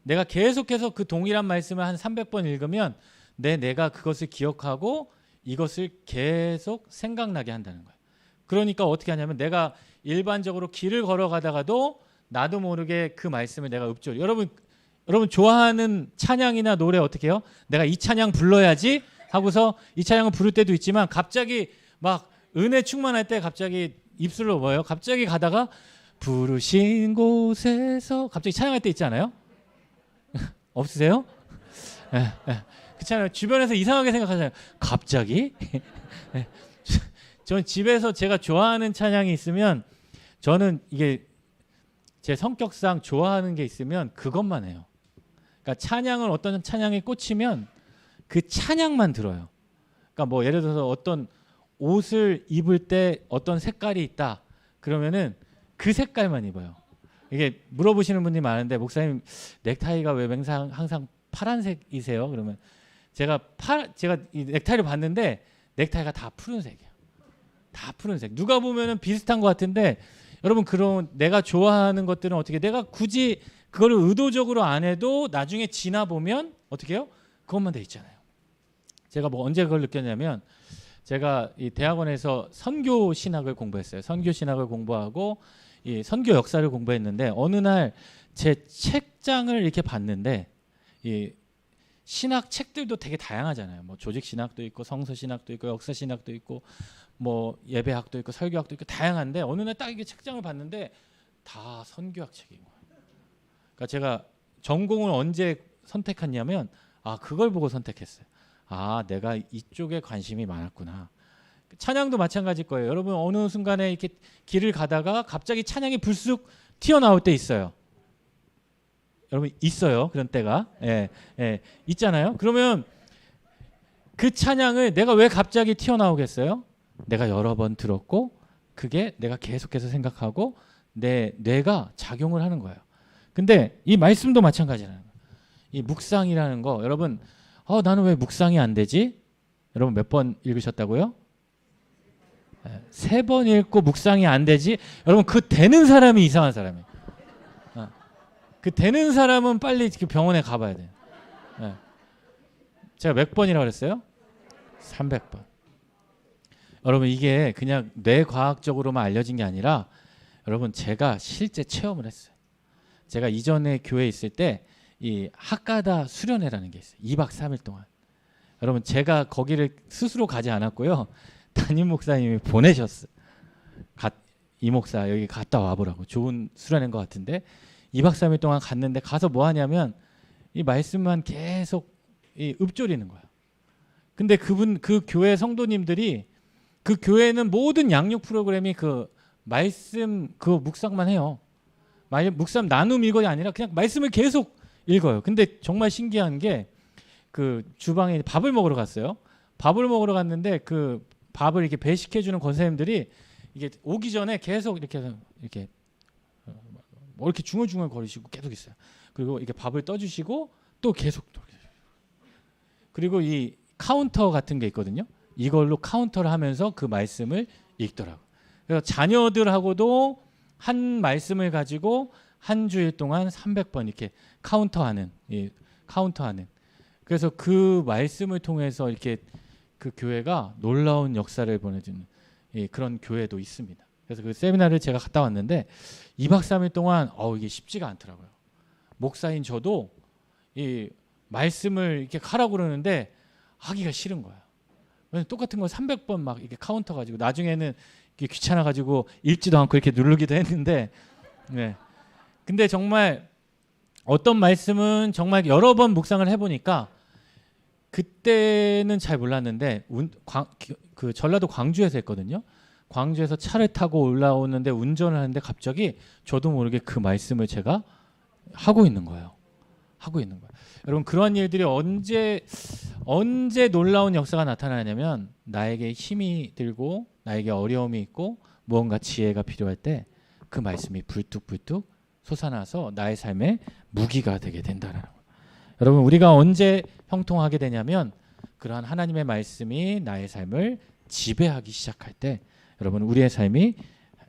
내가 계속해서 그 동일한 말씀을 한 300번 읽으면 내 뇌가 그것을 기억하고 이것을 계속 생각나게 한다는 거예요. 그러니까 어떻게 하냐면 내가 일반적으로 길을 걸어가다가도 나도 모르게 그 말씀을 내가 읊조려. 여러분 좋아하는 찬양이나 노래 어떻게 해요? 내가 이 찬양 불러야지 하고서 이 찬양을 부를 때도 있지만 갑자기 막 은혜 충만할 때 갑자기 입술로 뭐예요? 갑자기 가다가 부르신 곳에서 갑자기 찬양할 때 있지 않아요? 없으세요? 그렇잖아요. 주변에서 이상하게 생각하잖아요. 갑자기? 전 집에서 제가 좋아하는 찬양이 있으면 저는 이게 제 성격상 좋아하는 게 있으면 그것만 해요. 그러니까 찬양을 어떤 찬양에 꽂히면 그 찬양만 들어요. 그러니까 뭐 예를 들어서 어떤 옷을 입을 때 어떤 색깔이 있다. 그러면은 그 색깔만 입어요. 이게 물어보시는 분들이 많은데 목사님 넥타이가 왜 항상 파란색이세요? 그러면 제가 이 넥타이를 봤는데 넥타이가 다 푸른색이에요. 다 푸른색. 누가 보면은 비슷한 것 같은데 여러분 그런 내가 좋아하는 것들은 어떻게 내가 굳이 그거를 의도적으로 안 해도 나중에 지나 보면 어떻게 해요? 그것만 돼 있잖아요. 제가 뭐 언제 그걸 느꼈냐면 제가 이 대학원에서 선교 신학을 공부했어요. 선교 신학을 공부하고 이 선교 역사를 공부했는데 어느 날 제 책장을 이렇게 봤는데 이 신학 책들도 되게 다양하잖아요. 뭐 조직 신학도 있고 성서 신학도 있고 역사 신학도 있고 뭐 예배학도 있고 설교학도 있고 다양한데 어느 날 딱 이게 책장을 봤는데 다 선교학 책인 거예요. 그러니까 제가 전공을 언제 선택했냐면 그걸 보고 선택했어요. 내가 이쪽에 관심이 많았구나. 찬양도 마찬가지일 거예요. 여러분 어느 순간에 이렇게 길을 가다가 갑자기 찬양이 불쑥 튀어나올 때 있어요. 여러분 있어요. 그런 때가 있잖아요. 그러면 그 찬양을 내가 왜 갑자기 튀어나오겠어요? 내가 여러 번 들었고 그게 내가 계속해서 생각하고 내 뇌가 작용을 하는 거예요. 근데 이 말씀도 마찬가지라는 거예요. 이 묵상이라는 거 여러분 나는 왜 묵상이 안 되지? 여러분 몇 번 읽으셨다고요? 3번 읽고 묵상이 안 되지? 여러분 그 되는 사람이 이상한 사람이에요. 그 되는 사람은 빨리 병원에 가봐야 돼요. 제가 몇 번이라고 그랬어요? 300번. 여러분 이게 그냥 뇌과학적으로만 알려진 게 아니라 여러분 제가 실제 체험을 했어요. 제가 이전에 교회에 있을 때 이 학가다 수련회라는 게 있어요. 2박 3일 동안. 여러분 제가 거기를 스스로 가지 않았고요. 담임 목사님이 보내셨어요. 이 목사 여기 갔다 와보라고. 좋은 수련회인 것 같은데 2박 3일 동안 갔는데 가서 뭐 하냐면 이 말씀만 계속 읊조리는 거예요. 근데 그 교회 성도님들이 그 교회는 모든 양육 프로그램이 그 말씀 그 묵상만 해요. 묵상 나눔 이것이 아니라 그냥 말씀을 계속 읽어요. 근데 정말 신기한 게 그 주방에 밥을 먹으러 갔어요. 밥을 먹으러 갔는데 그 밥을 이렇게 배식해주는 권사님들이 이게 오기 전에 계속 이렇게 뭐 이렇게 중얼중얼 거리시고 계속 있어요. 그리고 이렇게 밥을 떠주시고 또 계속 그리고 이 카운터 같은 게 있거든요. 이걸로 카운터를 하면서 그 말씀을 읽더라고요. 그래서 자녀들하고도 한 말씀을 가지고 한 주일 동안 300번 이렇게 카운터하는. 그래서 그 말씀을 통해서 이렇게 그 교회가 놀라운 역사를 보내주는 그런 교회도 있습니다. 그래서 그 세미나를 제가 갔다 왔는데 2박 3일 동안 이게 쉽지가 않더라고요. 목사인 저도 이 말씀을 이렇게 하라고 그러는데 하기가 싫은 거예요. 왜냐면 똑같은 걸 300번 막 이렇게 카운터 가지고 나중에는 귀찮아 가지고 읽지도 않고 이렇게 누르기도 했는데 근데 정말 어떤 말씀은 정말 여러 번 묵상을 해보니까 그때는 잘 몰랐는데 그 전라도 광주에서 했거든요. 광주에서 차를 타고 올라오는데 운전을 하는데 갑자기 저도 모르게 그 말씀을 제가 하고 있는 거예요. 여러분 그러한 일들이 언제 놀라운 역사가 나타나냐면 나에게 힘이 들고 나에게 어려움이 있고 무언가 지혜가 필요할 때 그 말씀이 불뚝불뚝 솟아나서 나의 삶에 무기가 되게 된다는 거예요. 여러분 우리가 언제 형통하게 되냐면 그러한 하나님의 말씀이 나의 삶을 지배하기 시작할 때 여러분 우리의 삶이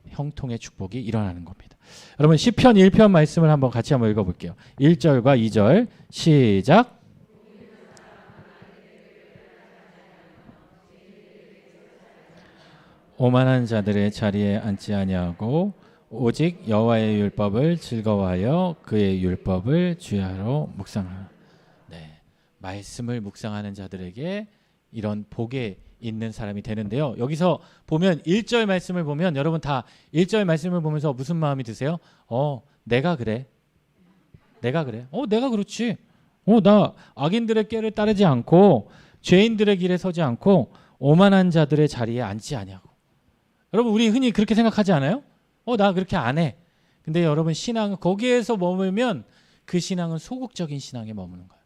형통의 축복이 일어나는 겁니다. 여러분 시편 1편 말씀을 같이 한번 읽어볼게요. 1절과 2절 시작. 오만한 자들의 자리에 앉지 아니하고 오직 여호와의 율법을 즐거워하여 그의 율법을 주야로 묵상하라. 말씀을 묵상하는 자들에게 이런 복에 있는 사람이 되는데요. 여기서 보면 1절 말씀을 보면 여러분 다 1절 말씀을 보면서 무슨 마음이 드세요? 내가 그래. 내가 그렇지. 나 악인들의 꾀를 따르지 않고 죄인들의 길에 서지 않고 오만한 자들의 자리에 앉지 아니하고. 여러분 우리 흔히 그렇게 생각하지 않아요? 나 그렇게 안 해. 근데 여러분 신앙은 거기에서 머물면 그 신앙은 소극적인 신앙에 머무는 거예요.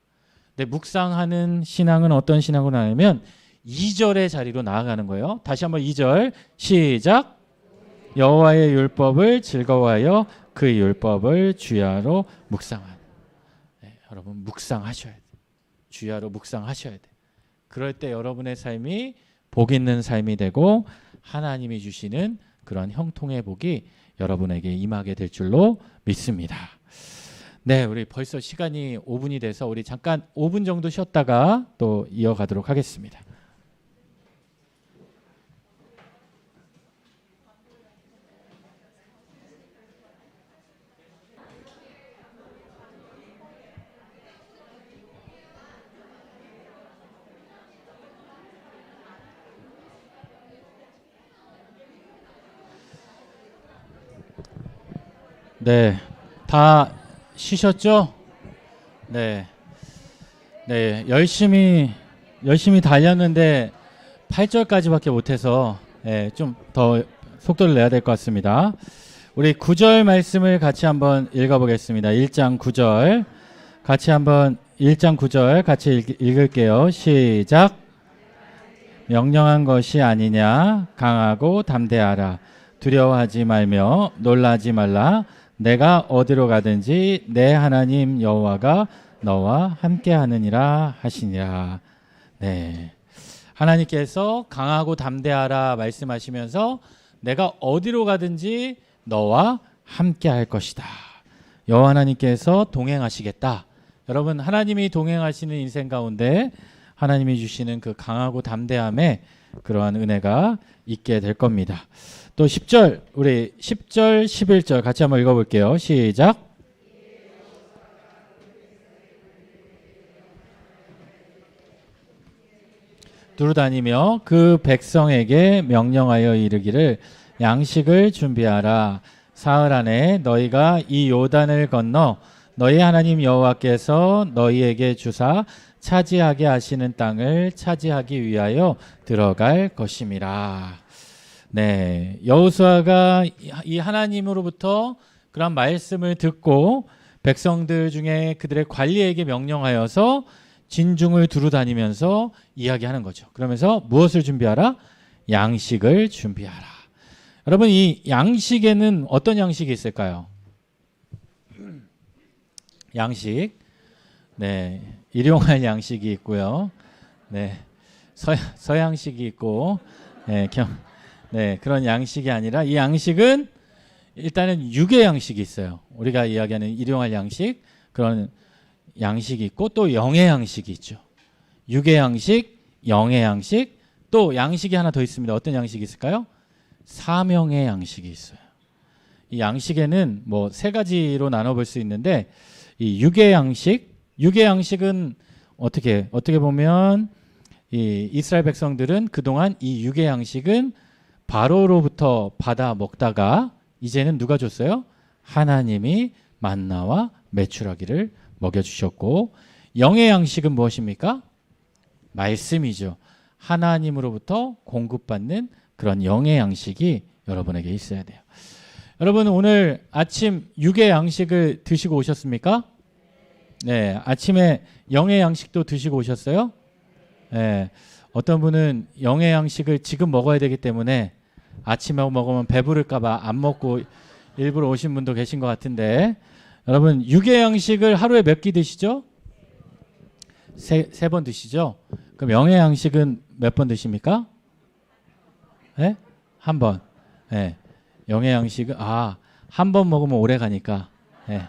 근데 묵상하는 신앙은 어떤 신앙으로 나냐면 2절의 자리로 나아가는 거예요. 다시 한번 2절 시작. 여호와의 율법을 즐거워하여 그 율법을 주야로 묵상하라. 네, 여러분 묵상하셔야 돼요. 주야로 묵상하셔야 돼요. 그럴 때 여러분의 삶이 복 있는 삶이 되고 하나님이 주시는 그런 형통의 복이 여러분에게 임하게 될 줄로 믿습니다. 네, 우리 벌써 시간이 5분이 돼서 우리 잠깐 5분 정도 쉬었다가 또 이어가도록 하겠습니다. 네, 다 쉬셨죠? 네, 네, 열심히 달렸는데 8절까지밖에 못해서 좀 더 속도를 내야 될 것 같습니다. 우리 9절 말씀을 같이 한번 읽어보겠습니다. 1장 9절 같이 한번 1장 9절 같이 읽을게요. 시작. 명령한 것이 아니냐? 강하고 담대하라. 두려워하지 말며 놀라지 말라. 내가 어디로 가든지 내 하나님 여호와가 너와 함께 하느니라 하시니라. 네. 하나님께서 강하고 담대하라 말씀하시면서 내가 어디로 가든지 너와 함께 할 것이다. 여호와 하나님께서 동행하시겠다. 여러분 하나님이 동행하시는 인생 가운데 하나님이 주시는 그 강하고 담대함에 그러한 은혜가 있게 될 겁니다. 또 10절 우리 10절 11절 같이 한번 읽어볼게요. 시작. 두루다니며 그 백성에게 명령하여 이르기를 양식을 준비하라. 사흘 안에 너희가 이 요단을 건너 너희 하나님 여호와께서 너희에게 주사 차지하게 하시는 땅을 차지하기 위하여 들어갈 것임이라. 네, 여호수아가 이 하나님으로부터 그런 말씀을 듣고 백성들 중에 그들의 관리에게 명령하여서 진중을 두루 다니면서 이야기하는 거죠. 그러면서 무엇을 준비하라? 양식을 준비하라. 여러분 이 양식에는 어떤 양식이 있을까요? 양식, 네, 일용할 양식이 있고요. 네, 서양식이 있고, 네, 그런 양식이 아니라 이 양식은 일단은 육의 양식이 있어요. 우리가 이야기하는 일용할 양식, 그런 양식이 있고 또 영의 양식이 있죠. 육의 양식, 영의 양식, 또 양식이 하나 더 있습니다. 어떤 양식이 있을까요? 사명의 양식이 있어요. 이 양식에는 뭐 세 가지로 나눠볼 수 있는데 이 육의 양식은 어떻게 보면 이 이스라엘 백성들은 그동안 이 육의 양식은 바로로부터 받아 먹다가 이제는 누가 줬어요? 하나님이 만나와 메추라기를 먹여주셨고, 영의 양식은 무엇입니까? 말씀이죠. 하나님으로부터 공급받는 그런 영의 양식이 여러분에게 있어야 돼요. 여러분 오늘 아침 육의 양식을 드시고 오셨습니까? 네, 아침에 영의 양식도 드시고 오셨어요? 네, 어떤 분은 영의 양식을 지금 먹어야 되기 때문에 아침에 먹으면 배부를까 봐 안 먹고 일부러 오신 분도 계신 것 같은데, 여러분 육의 양식을 하루에 몇 끼 드시죠? 세 번 드시죠? 그럼 영의 양식은 몇 번 드십니까? 네? 한 번. 네. 영의 양식은 한 번 먹으면 오래 가니까. 네.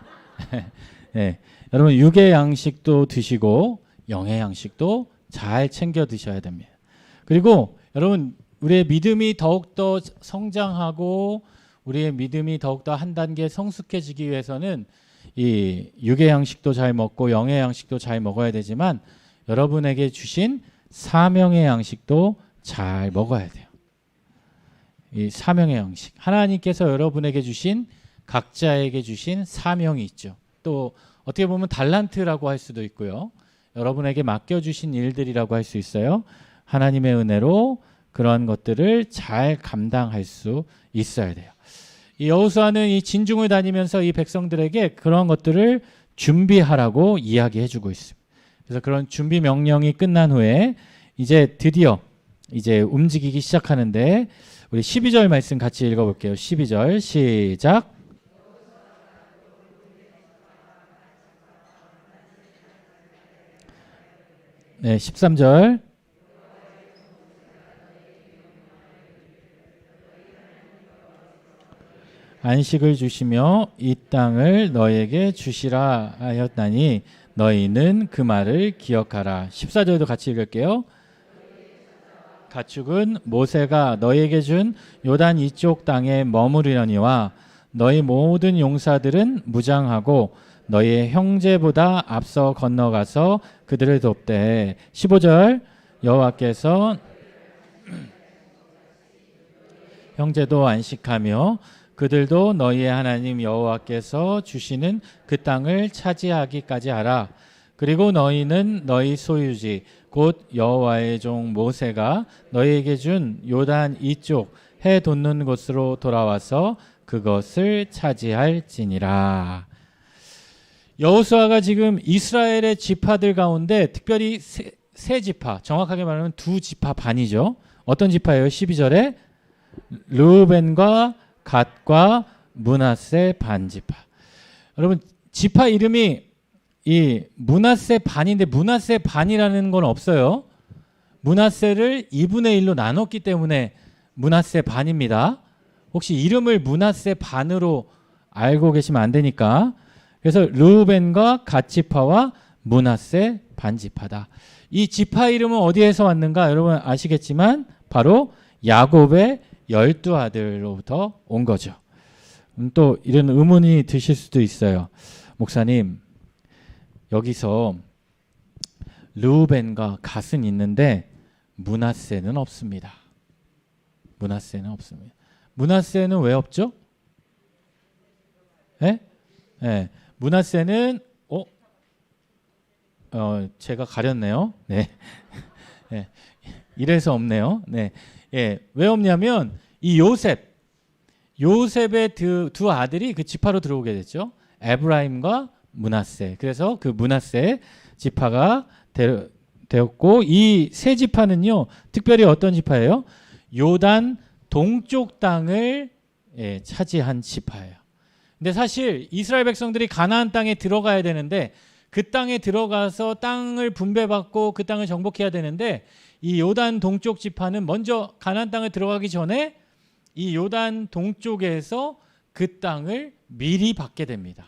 네. 여러분 육의 양식도 드시고 영의 양식도 잘 챙겨 드셔야 됩니다. 그리고 여러분 우리의 믿음이 더욱더 성장하고 우리의 믿음이 더욱더 한 단계 성숙해지기 위해서는 이 육의 양식도 잘 먹고 영의 양식도 잘 먹어야 되지만 여러분에게 주신 사명의 양식도 잘 먹어야 돼요. 이 사명의 양식, 하나님께서 여러분에게 주신 각자에게 주신 사명이 있죠. 또 어떻게 보면 달란트라고 할 수도 있고요. 여러분에게 맡겨주신 일들이라고 할 수 있어요. 하나님의 은혜로 그런 것들을 잘 감당할 수 있어야 돼요. 이 여호수아는 이 진중을 다니면서 이 백성들에게 그런 것들을 준비하라고 이야기해주고 있습니다. 그래서 그런 준비 명령이 끝난 후에 이제 드디어 이제 움직이기 시작하는데 우리 12절 말씀 같이 읽어볼게요. 12절 시작. 네, 13절. 안식을 주시며 이 땅을 너에게 주시라 하였나니 너희는 그 말을 기억하라. 14절도 같이 읽을게요. 가축은 모세가 너에게 준 요단 이쪽 땅에 머무르려니와 너희 모든 용사들은 무장하고 너희의 형제보다 앞서 건너가서 그들을 돕되. 15절 여호와께서 형제도 안식하며 그들도 너희의 하나님 여호와께서 주시는 그 땅을 차지하기까지 하라. 그리고 너희는 너희 소유지 곧 여호와의 종 모세가 너희에게 준 요단 이쪽 해 돋는 곳으로 돌아와서 그것을 차지할지니라. 여호수아가 지금 이스라엘의 지파들 가운데 특별히 세 지파, 정확하게 말하면 두 지파 반이죠. 어떤 지파예요? 12절에 르우벤과 갓과 므낫세 반지파. 여러분 지파 이름이 이 므낫세 반인데 므낫세 반이라는 건 없어요. 므낫세를 2분의 1로 나눴기 때문에 므낫세 반입니다. 혹시 이름을 므낫세 반으로 알고 계시면 안 되니까. 그래서 르우벤과 갓 지파와 므낫세 반 지파다. 이 지파 이름은 어디에서 왔는가? 여러분 아시겠지만 바로 야곱의 12아들로부터 온 거죠. 또 이런 의문이 드실 수도 있어요. 목사님, 여기서 르우벤과 갓은 있는데 므낫세는 없습니다. 므낫세는 없습니다. 므낫세는 왜 없죠? 예? 예. 므낫세는 제가 가렸네요. 네. 예. 이래서 없네요. 네. 예, 왜 없냐면 이 요셉의 두 아들이 그 지파로 들어오게 됐죠. 에브라임과 므낫세. 그래서 그 므낫세 지파가 되었고 이 세 지파는요. 특별히 어떤 지파예요? 요단 동쪽 땅을 차지한 지파예요. 근데 사실 이스라엘 백성들이 가나안 땅에 들어가야 되는데 그 땅에 들어가서 땅을 분배받고 그 땅을 정복해야 되는데 이 요단 동쪽 지파는 먼저 가나안 땅에 들어가기 전에 이 요단 동쪽에서 그 땅을 미리 받게 됩니다.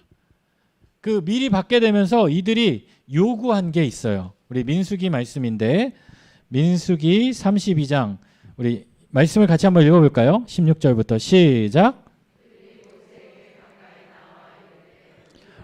그 미리 받게 되면서 이들이 요구한 게 있어요. 우리 민수기 말씀인데 민수기 32장 우리 말씀을 같이 한번 읽어볼까요? 16절부터 시작.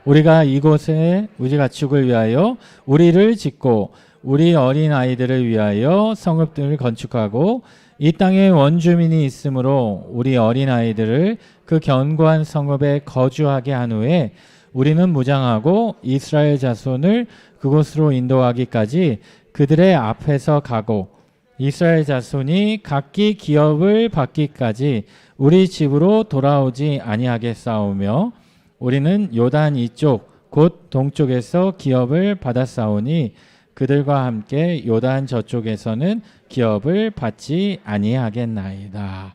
우리가 이곳에 우리 가축을 위하여 우리를 짓고 우리 어린 아이들을 위하여 성읍들을 건축하고 이 땅에 원주민이 있으므로 우리 어린 아이들을 그 견고한 성읍에 거주하게 한 후에 우리는 무장하고 이스라엘 자손을 그곳으로 인도하기까지 그들의 앞에서 가고 이스라엘 자손이 각기 기업을 받기까지 우리 집으로 돌아오지 아니하겠사오며 우리는 요단 이쪽 곧 동쪽에서 기업을 받았사오니 그들과 함께 요단 저쪽에서는 기업을 받지 아니하겠나이다.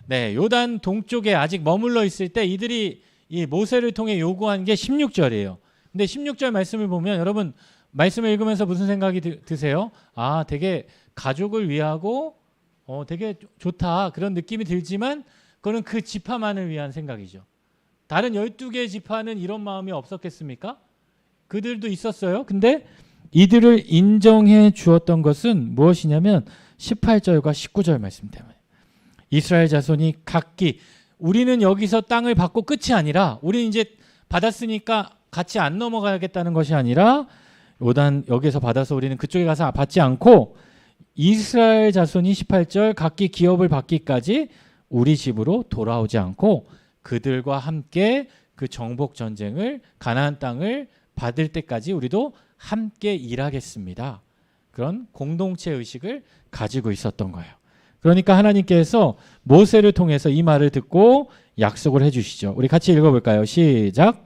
네, 요단 동쪽에 아직 머물러 있을 때 이들이 이 모세를 통해 요구한 게 16절이에요. 근데 16절 말씀을 보면 여러분 말씀을 읽으면서 무슨 생각이 드세요? 아, 되게 가족을 위하고 되게 좋다 그런 느낌이 들지만 그거는 그 지파만을 위한 생각이죠. 다른 12개의 지파는 이런 마음이 없었겠습니까? 그들도 있었어요. 근데 이들을 인정해 주었던 것은 무엇이냐면 18절과 19절 말씀 때문에 이스라엘 자손이 각기 우리는 여기서 땅을 받고 끝이 아니라 우리는 이제 받았으니까 같이 안 넘어가야겠다는 것이 아니라 요단 여기서 받아서 우리는 그쪽에 가서 받지 않고 이스라엘 자손이 18절 각기 기업을 받기까지 우리 집으로 돌아오지 않고 그들과 함께 그 정복 전쟁을 가나안 땅을 받을 때까지 우리도 함께 일하겠습니다. 그런 공동체 의식을 가지고 있었던 거예요. 그러니까 하나님께서 모세를 통해서 이 말을 듣고 약속을 해주시죠. 우리 같이 읽어볼까요? 시작.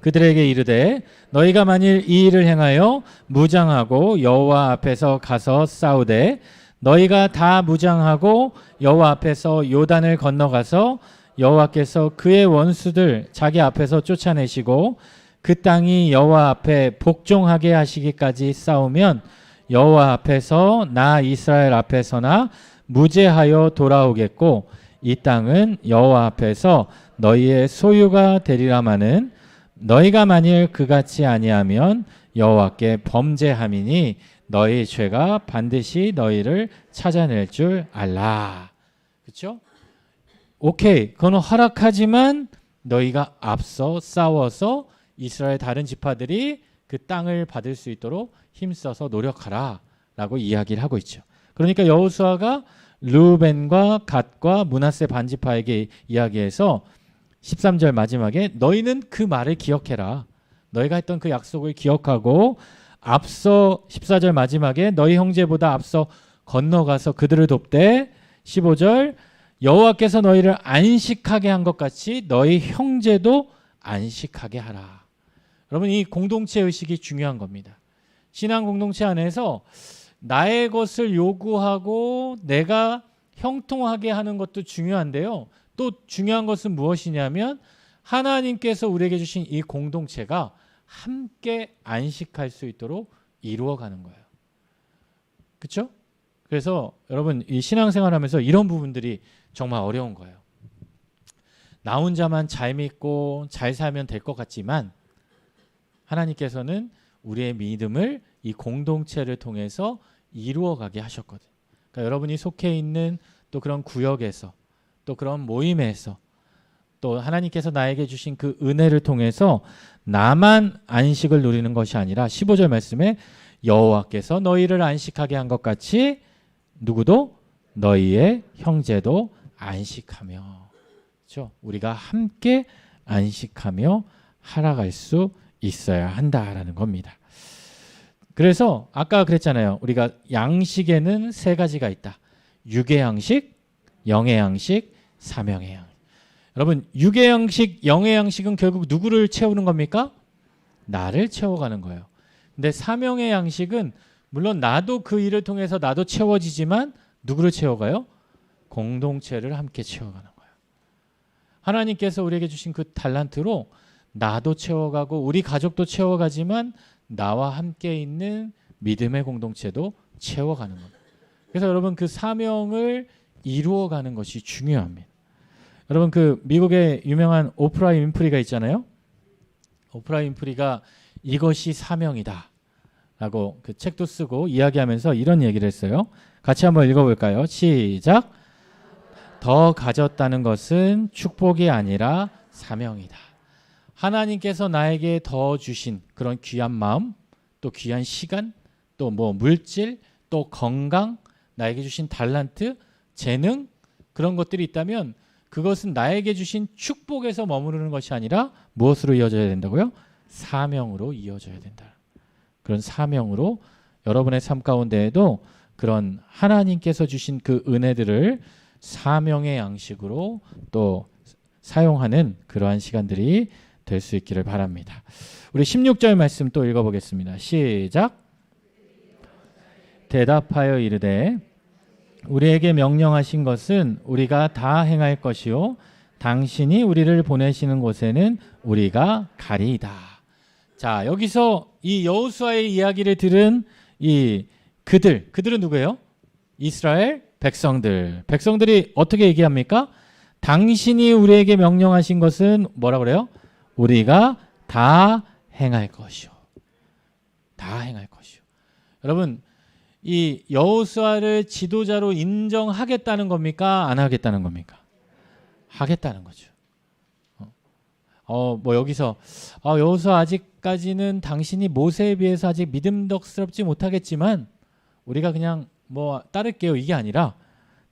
그들에게 이르되 너희가 만일 이 일을 행하여 무장하고 여호와 앞에서 가서 싸우되 너희가 다 무장하고 여호와 앞에서 요단을 건너가서 여호와께서 그의 원수들 자기 앞에서 쫓아내시고 그 땅이 여호와 앞에 복종하게 하시기까지 싸우면 여호와 앞에서 나 이스라엘 앞에서나 무죄하여 돌아오겠고 이 땅은 여호와 앞에서 너희의 소유가 되리라마는 너희가 만일 그같이 아니하면 여호와께 범죄함이니 너희 죄가 반드시 너희를 찾아낼 줄 알라. 그렇죠? 오케이, 그건 허락하지만 너희가 앞서 싸워서 이스라엘 다른 지파들이 그 땅을 받을 수 있도록 힘써서 노력하라 라고 이야기를 하고 있죠. 그러니까 여호수아가 르우벤과 갓과 므낫세 반지파에게 이야기해서 13절 마지막에 너희는 그 말을 기억해라. 너희가 했던 그 약속을 기억하고 앞서 14절 마지막에 너희 형제보다 앞서 건너가서 그들을 돕되 15절 여호와께서 너희를 안식하게 한 것 같이 너희 형제도 안식하게 하라. 여러분, 이 공동체 의식이 중요한 겁니다. 신앙 공동체 안에서 나의 것을 요구하고 내가 형통하게 하는 것도 중요한데요. 또 중요한 것은 무엇이냐면 하나님께서 우리에게 주신 이 공동체가 함께 안식할 수 있도록 이루어가는 거예요. 그렇죠? 그래서 여러분, 이 신앙생활하면서 이런 부분들이 정말 어려운 거예요. 나 혼자만 잘 믿고 잘 살면 될 것 같지만 하나님께서는 우리의 믿음을 이 공동체를 통해서 이루어가게 하셨거든요. 그러니까 여러분이 속해 있는 또 그런 구역에서 또 그런 모임에서 또 하나님께서 나에게 주신 그 은혜를 통해서 나만 안식을 누리는 것이 아니라 15절 말씀에 여호와께서 너희를 안식하게 한 것 같이 누구도 너희의 형제도 안식하며, 그렇죠? 우리가 함께 안식하며 살아갈 수 있어야 한다라는 겁니다. 그래서 아까 그랬잖아요. 우리가 양식에는 세 가지가 있다. 육의 양식, 영의 양식, 사명의 양식. 여러분, 육의 양식, 영의 양식은 결국 누구를 채우는 겁니까? 나를 채워가는 거예요. 근데 사명의 양식은 물론 나도 그 일을 통해서 나도 채워지지만 누구를 채워가요? 공동체를 함께 채워가는 거예요. 하나님께서 우리에게 주신 그 달란트로 나도 채워가고 우리 가족도 채워가지만 나와 함께 있는 믿음의 공동체도 채워가는 겁니다. 그래서 여러분, 그 사명을 이루어가는 것이 중요합니다. 여러분, 그 미국의 유명한 오프라 윈프리가 있잖아요. 오프라 윈프리가 이것이 사명이다 라고 그 책도 쓰고 이야기하면서 이런 얘기를 했어요. 같이 한번 읽어볼까요? 시작. 더 가졌다는 것은 축복이 아니라 사명이다. 하나님께서 나에게 더 주신 그런 귀한 마음, 또 귀한 시간, 또 뭐 물질, 또 건강, 나에게 주신 달란트, 재능, 그런 것들이 있다면 그것은 나에게 주신 축복에서 머무르는 것이 아니라 무엇으로 이어져야 된다고요? 사명으로 이어져야 된다. 그런 사명으로 여러분의 삶 가운데에도 그런 하나님께서 주신 그 은혜들을 사명의 양식으로 또 사용하는 그러한 시간들이 될 수 있기를 바랍니다. 우리 16절 말씀 또 읽어보겠습니다. 시작. 대답하여 이르되 우리에게 명령하신 것은 우리가 다 행할 것이요 당신이 우리를 보내시는 곳에는 우리가 가리이다. 자, 여기서 이 여호수아의 이야기를 들은 이 그들은 누구예요? 이스라엘 백성들이 어떻게 얘기합니까? 당신이 우리에게 명령하신 것은 뭐라 그래요? 우리가 다 행할 것이요. 다 행할 것이요. 여러분, 이 여호수아를 지도자로 인정하겠다는 겁니까? 안 하겠다는 겁니까? 하겠다는 거죠. 뭐 여기서 여호수아 아직까지는 당신이 모세에 비해서 아직 믿음덕스럽지 못하겠지만 우리가 그냥 뭐 따를게요. 이게 아니라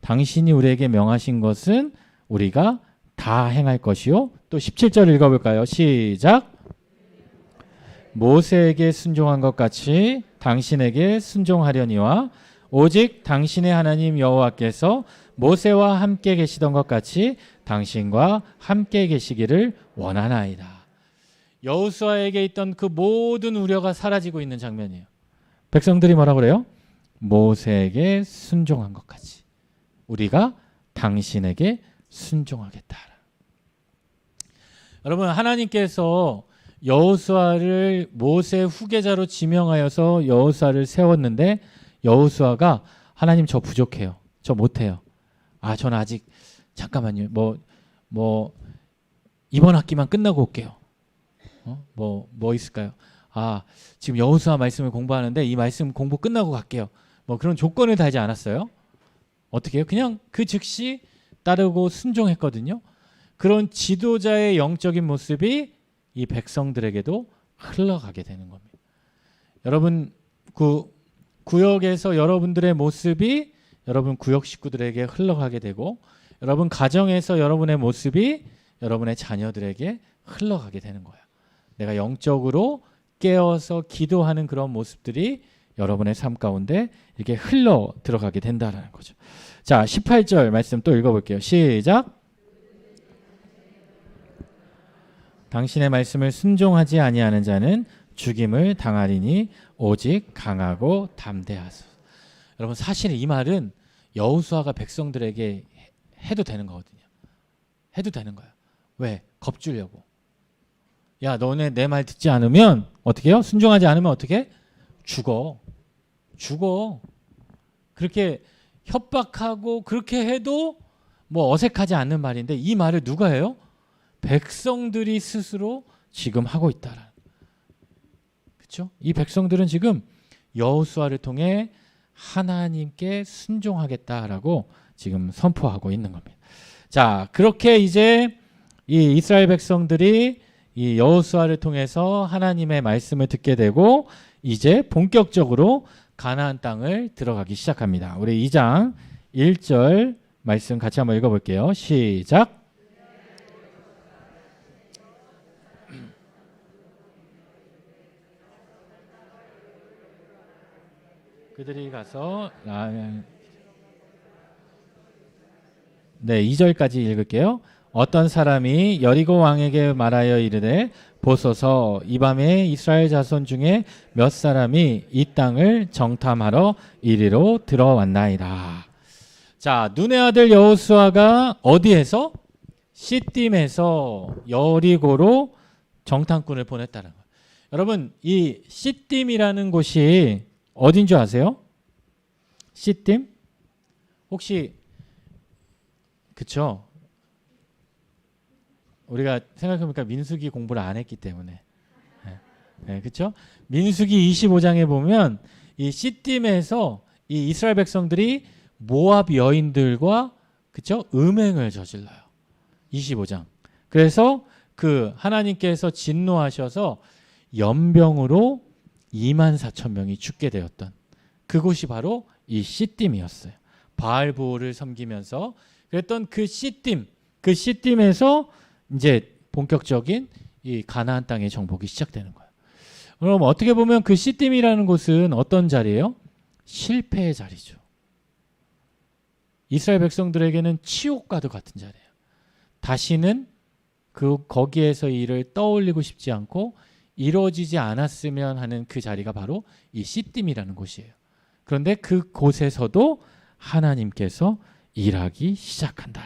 당신이 우리에게 명하신 것은 우리가 다 행할 것이요. 또 17절 읽어볼까요? 시작. 모세에게 순종한 것 같이 당신에게 순종하려니와 오직 당신의 하나님 여호와께서 모세와 함께 계시던 것 같이 당신과 함께 계시기를 원하나이다. 여호수아에게 있던 그 모든 우려가 사라지고 있는 장면이에요. 백성들이 뭐라 그래요? 모세에게 순종한 것 같이 우리가 당신에게 순종하겠다. 여러분, 하나님께서 여호수아를 모세 후계자로 지명하여서 여호수아를 세웠는데 여호수아가 하나님 저 부족해요. 저 못해요. 저는 아직 잠깐만요. 뭐 이번 학기만 끝나고 올게요. 뭐 있을까요? 지금 여호수아 말씀을 공부하는데 이 말씀 공부 끝나고 갈게요. 뭐 그런 조건을 달지 않았어요. 어떻게 해요? 그냥 그 즉시 따르고 순종했거든요. 그런 지도자의 영적인 모습이 이 백성들에게도 흘러가게 되는 겁니다. 여러분, 구역에서 여러분들의 모습이 여러분 구역 식구들에게 흘러가게 되고, 여러분 가정에서 여러분의 모습이 여러분의 자녀들에게 흘러가게 되는 거예요. 내가 영적으로 깨어서 기도하는 그런 모습들이 여러분의 삶 가운데 이렇게 흘러 들어가게 된다는 거죠. 자, 18절 말씀 또 읽어볼게요. 시작. 당신의 말씀을 순종하지 아니하는 자는 죽임을 당하리니 오직 강하고 담대하소서. 여러분, 사실 이 말은 여호수아가 백성들에게 해도 되는 거거든요. 해도 되는 거예요. 왜? 겁주려고. 야, 너네 내 말 듣지 않으면 어떻게 해요? 순종하지 않으면 어떻게? 죽어. 그렇게 협박하고 그렇게 해도 뭐 어색하지 않는 말인데, 이 말을 누가 해요? 백성들이 스스로 지금 하고 있다라는. 그렇죠? 이 백성들은 지금 여호수아를 통해 하나님께 순종하겠다라고 지금 선포하고 있는 겁니다. 자, 그렇게 이제 이 이스라엘 백성들이 이 여호수아를 통해서 하나님의 말씀을 듣게 되고 이제 본격적으로 가나안 땅을 들어가기 시작합니다. 우리 2장 1절 말씀 같이 한번 읽어볼게요. 시작. 그들이 가서 네, 2절까지 읽을게요. 어떤 사람이 여리고 왕에게 말하여 이르되 보소서, 이 밤에 이스라엘 자손 중에 몇 사람이 이 땅을 정탐하러 이리로 들어왔나이다. 자, 눈의 아들 여호수아가 어디에서? 시딤에서 여리고로 정탐꾼을 보냈다는 거예요. 여러분, 이 시딤이라는 곳이 어딘 줄 아세요? 시딤? 혹시 그쵸? 우리가 생각해보니까 민수기 공부를 안 했기 때문에 네, 그쵸? 민수기 25장에 보면 이 시딤에서 이 이스라엘 백성들이 모압 여인들과 그쵸? 음행을 저질러요. 25장. 그래서 그 하나님께서 진노하셔서 연병으로 24,000명이 죽게 되었던 그곳이 바로 이 시딤이었어요. 바알보를 섬기면서 그랬던 그 시딤에서 이제 본격적인 이 가나안 땅의 정복이 시작되는 거예요. 그럼 어떻게 보면 그 시딤이라는 곳은 어떤 자리예요? 실패의 자리죠. 이스라엘 백성들에게는 치욕과도 같은 자리예요. 다시는 거기에서 일을 떠올리고 싶지 않고 이루어지지 않았으면 하는 그 자리가 바로 이 시딤이라는 곳이에요. 그런데 그곳에서도 하나님께서 일하기 시작한다.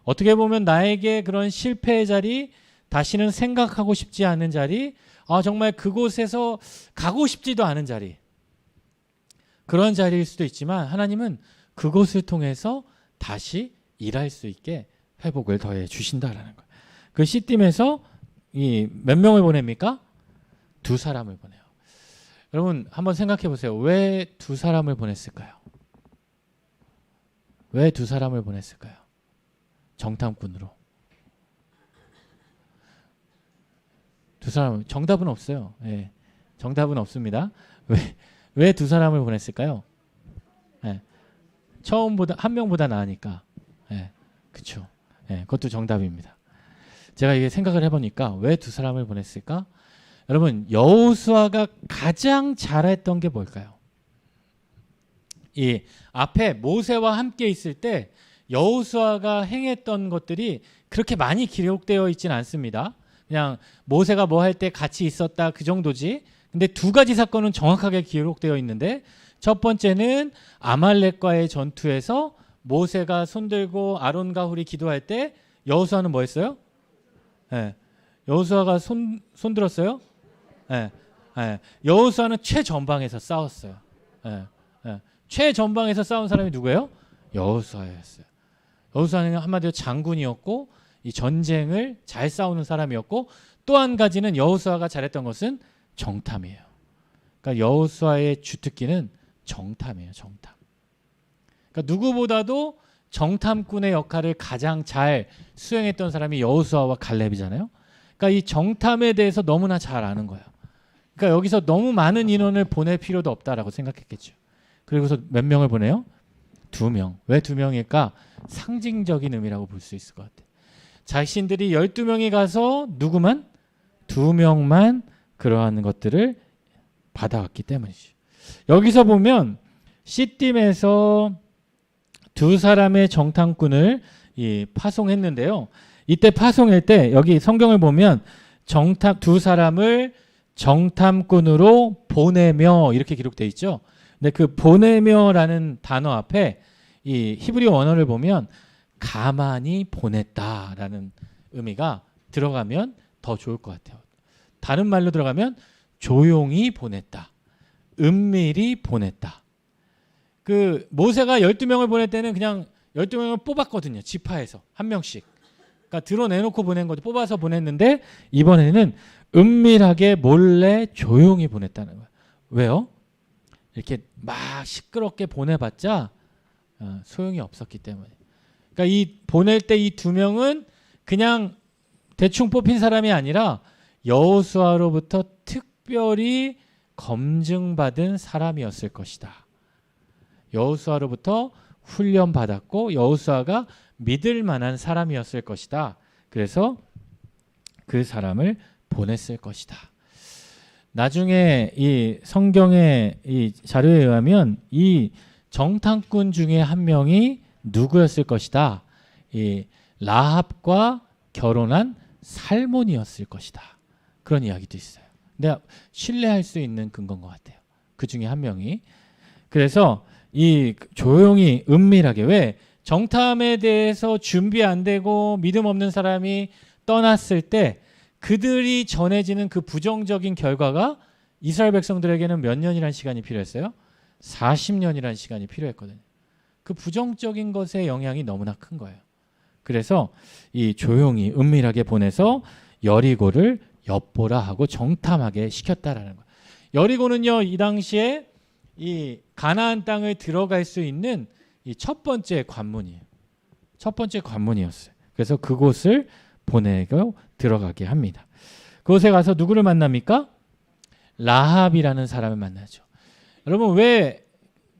어떻게 보면 나에게 그런 실패의 자리, 다시는 생각하고 싶지 않은 자리, 정말 그곳에서 가고 싶지도 않은 자리, 그런 자리일 수도 있지만 하나님은 그곳을 통해서 다시 일할 수 있게 회복을 더해 주신다라는 거예요. 그 시딤에서 이 몇 명을 보냅니까? 2사람을 보내요. 여러분 한번 생각해 보세요. 왜 2사람을 보냈을까요? 왜 2사람을 보냈을까요? 정탐꾼으로. 2사람, 정답은 없어요. 네, 정답은 없습니다. 왜 2사람을 보냈을까요? 네, 처음보다 한 명보다 나으니까. 네, 그렇죠. 네, 그것도 정답입니다. 제가 이게 생각을 해보니까 왜 2사람을 보냈을까? 여러분, 여호수아가 가장 잘했던 게 뭘까요? 이 앞에 모세와 함께 있을 때 여호수아가 행했던 것들이 그렇게 많이 기록되어 있지는 않습니다. 그냥 모세가 뭐 할 때 같이 있었다 그 정도지. 근데 2가지 사건은 정확하게 기록되어 있는데 첫 번째는 아말렉과의 전투에서 모세가 손들고 아론과 훌이 기도할 때 여호수아는 뭐 했어요? 예. 여호수아가 손들었어요? 예. 예. 여호수아는 최전방에서 싸웠어요. 예. 예. 최전방에서 싸운 사람이 누구예요? 여호수아였어요. 여호수아는 한마디로 장군이었고 이 전쟁을 잘 싸우는 사람이었고 또 한 가지는 여호수아가 잘했던 것은 정탐이에요. 그러니까 여호수아의 주특기는 정탐이에요. 정탐. 그러니까 누구보다도 정탐꾼의 역할을 가장 잘 수행했던 사람이 여호수아와 갈렙이잖아요. 그러니까 이 정탐에 대해서 너무나 잘 아는 거예요. 그러니까 여기서 너무 많은 인원을 보낼 필요도 없다라고 생각했겠죠. 그리고서 몇 명을 보내요? 2명. 왜 2명일까? 상징적인 의미라고 볼 수 있을 것 같아요. 자신들이 12명이 가서 누구만? 2명만 그러한 것들을 받아왔기 때문이죠. 여기서 보면 시딤에서 2사람의 정탐꾼을 파송했는데요. 이때 파송할 때 여기 성경을 보면 2사람을 정탐꾼으로 보내며 이렇게 기록되어 있죠. 근데 그 보내며라는 단어 앞에 이 히브리 원어를 보면 가만히 보냈다라는 의미가 들어가면 더 좋을 것 같아요. 다른 말로 들어가면 조용히 보냈다. 은밀히 보냈다. 그 모세가 12명을 보낼 때는 그냥 12명을 뽑았거든요. 지파에서 한 명씩. 그러니까 드러내놓고 보낸 거죠. 뽑아서 보냈는데 이번에는 은밀하게 몰래 조용히 보냈다는 거예요. 왜요? 이렇게 막 시끄럽게 보내봤자 소용이 없었기 때문에. 그러니까 이 보낼 때 이 2명은 그냥 대충 뽑힌 사람이 아니라 여호수아로부터 특별히 검증받은 사람이었을 것이다. 여호수아로부터 훈련받았고 여호수아가 믿을 만한 사람이었을 것이다. 그래서 그 사람을 보냈을 것이다. 나중에 이 성경의 이 자료에 의하면 이 정탐꾼 중에 한 명이 누구였을 것이다. 이 라합과 결혼한 살몬이었을 것이다. 그런 이야기도 있어요. 근데 신뢰할 수 있는 근거인 것 같아요. 그 중에 한 명이. 그래서 이 조용히 은밀하게 왜 정탐에 대해서 준비 안 되고 믿음 없는 사람이 떠났을 때 그들이 전해지는 그 부정적인 결과가 이스라엘 백성들에게는 몇 년이라는 시간이 필요했어요? 40년이라는 시간이 필요했거든요. 그 부정적인 것의 영향이 너무나 큰 거예요. 그래서 이 조용히 은밀하게 보내서 여리고를 엿보라 하고 정탐하게 시켰다라는 거예요. 여리고는요, 이 당시에 이 가나안 땅을 들어갈 수 있는 이 첫 번째 관문이에요. 첫 번째 관문이었어요. 그래서 그곳을 보내고 들어가게 합니다. 그곳에 가서 누구를 만납니까? 라합이라는 사람을 만나죠. 여러분 왜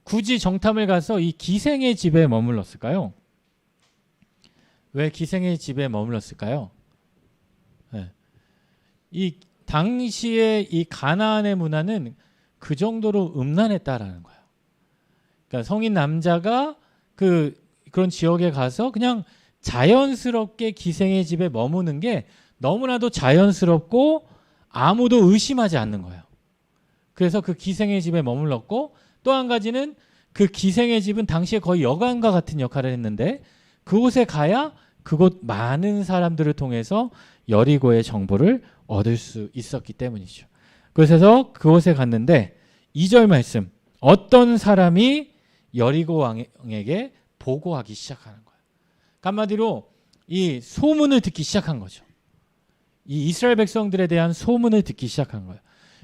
굳이 정탐을 가서 이 기생의 집에 머물렀을까요? 왜 기생의 집에 머물렀을까요? 네. 이 당시에 이 가나안의 문화는 그 정도로 음란했다라는 거예요. 그러니까 성인 남자가 그런 지역에 가서 그냥 자연스럽게 기생의 집에 머무는 게 너무나도 자연스럽고 아무도 의심하지 않는 거예요. 그래서 그 기생의 집에 머물렀고 또 한 가지는 그 기생의 집은 당시에 거의 여관과 같은 역할을 했는데 그곳에 가야 그곳 많은 사람들을 통해서 여리고의 정보를 얻을 수 있었기 때문이죠. 그래서 그곳에 갔는데 2절 말씀 어떤 사람이 여리고 왕에게 보고하기 시작하는 거예요. 한마디로 이 소문을 듣기 시작한 거죠. 이 이스라엘 백성들에 대한 소문을 듣기 시작한 거예요.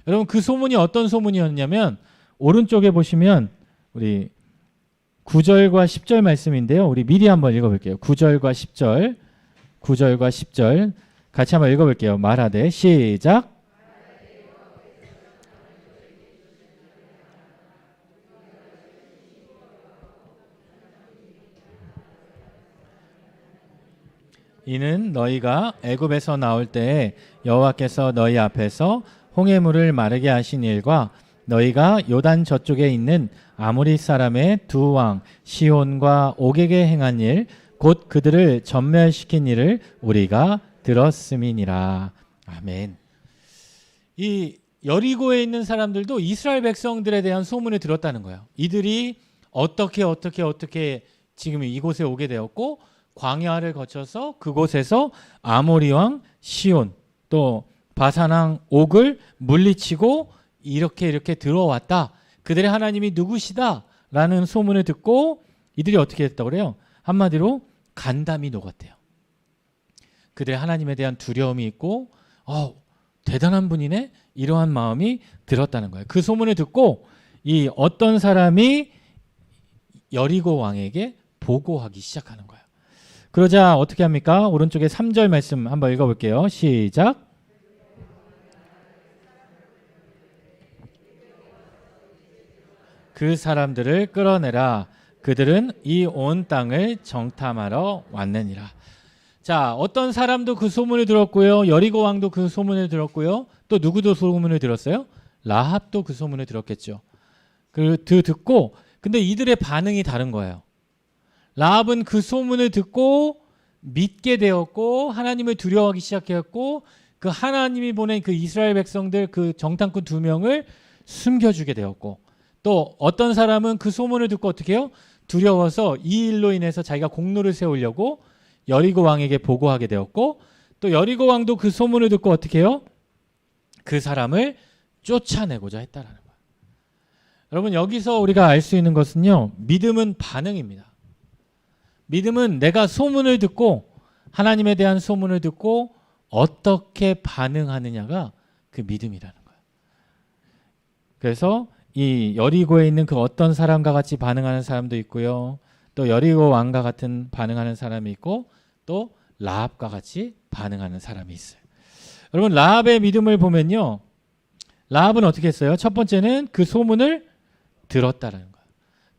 여러분 그 소문이 어떤 소문이었냐면 오른쪽에 보시면 우리 9절과 10절 말씀인데요. 우리 미리 한번 읽어볼게요. 9절과 10절 9절과 10절 같이 한번 읽어볼게요. 말하되 시작. 이는 너희가 애굽에서 나올 때에 여호와께서 너희 앞에서 홍해물을 마르게 하신 일과 너희가 요단 저쪽에 있는 아모리 사람의 두 왕 시혼과 옥에게 행한 일 곧 그들을 전멸시킨 일을 우리가 들었음이니라. 아멘. 이 여리고에 있는 사람들도 이스라엘 백성들에 대한 소문을 들었다는 거예요. 이들이 어떻게 지금 이곳에 오게 되었고 광야를 거쳐서 그곳에서 아모리 왕 시온 또 바산 왕 옥을 물리치고 이렇게 들어왔다. 그들의 하나님이 누구시다라는 소문을 듣고 이들이 어떻게 했다고 그래요? 한마디로 간담이 녹았대요. 그들의 하나님에 대한 두려움이 있고 대단한 분이네? 이러한 마음이 들었다는 거예요. 그 소문을 듣고 이 어떤 사람이 여리고 왕에게 보고하기 시작하는 거예요. 그러자 어떻게 합니까? 오른쪽에 3절 말씀 한번 읽어볼게요. 시작. 그 사람들을 끌어내라. 그들은 이 온 땅을 정탐하러 왔느니라. 자, 어떤 사람도 그 소문을 들었고요. 여리고 왕도 그 소문을 들었고요. 또 누구도 소문을 들었어요? 라합도 그 소문을 들었겠죠. 듣고 근데 이들의 반응이 다른 거예요. 라합은 그 소문을 듣고 믿게 되었고 하나님을 두려워하기 시작했고 그 하나님이 보낸 그 이스라엘 백성들 그 정탐꾼 2명을 숨겨주게 되었고 또 어떤 사람은 그 소문을 듣고 어떻게 해요? 두려워서 이 일로 인해서 자기가 공로를 세우려고 여리고 왕에게 보고하게 되었고 또 여리고 왕도 그 소문을 듣고 어떻게 해요? 그 사람을 쫓아내고자 했다라는 거예요. 여러분 여기서 우리가 알 수 있는 것은요. 믿음은 반응입니다. 믿음은 내가 소문을 듣고 하나님에 대한 소문을 듣고 어떻게 반응하느냐가 그 믿음이라는 거예요. 그래서 이 여리고에 있는 그 어떤 사람과 같이 반응하는 사람도 있고요. 또 여리고 왕과 같은 반응하는 사람이 있고 또 라합과 같이 반응하는 사람이 있어요. 여러분 라합의 믿음을 보면요. 라합은 어떻게 했어요? 첫 번째는 그 소문을 들었다는 거예요.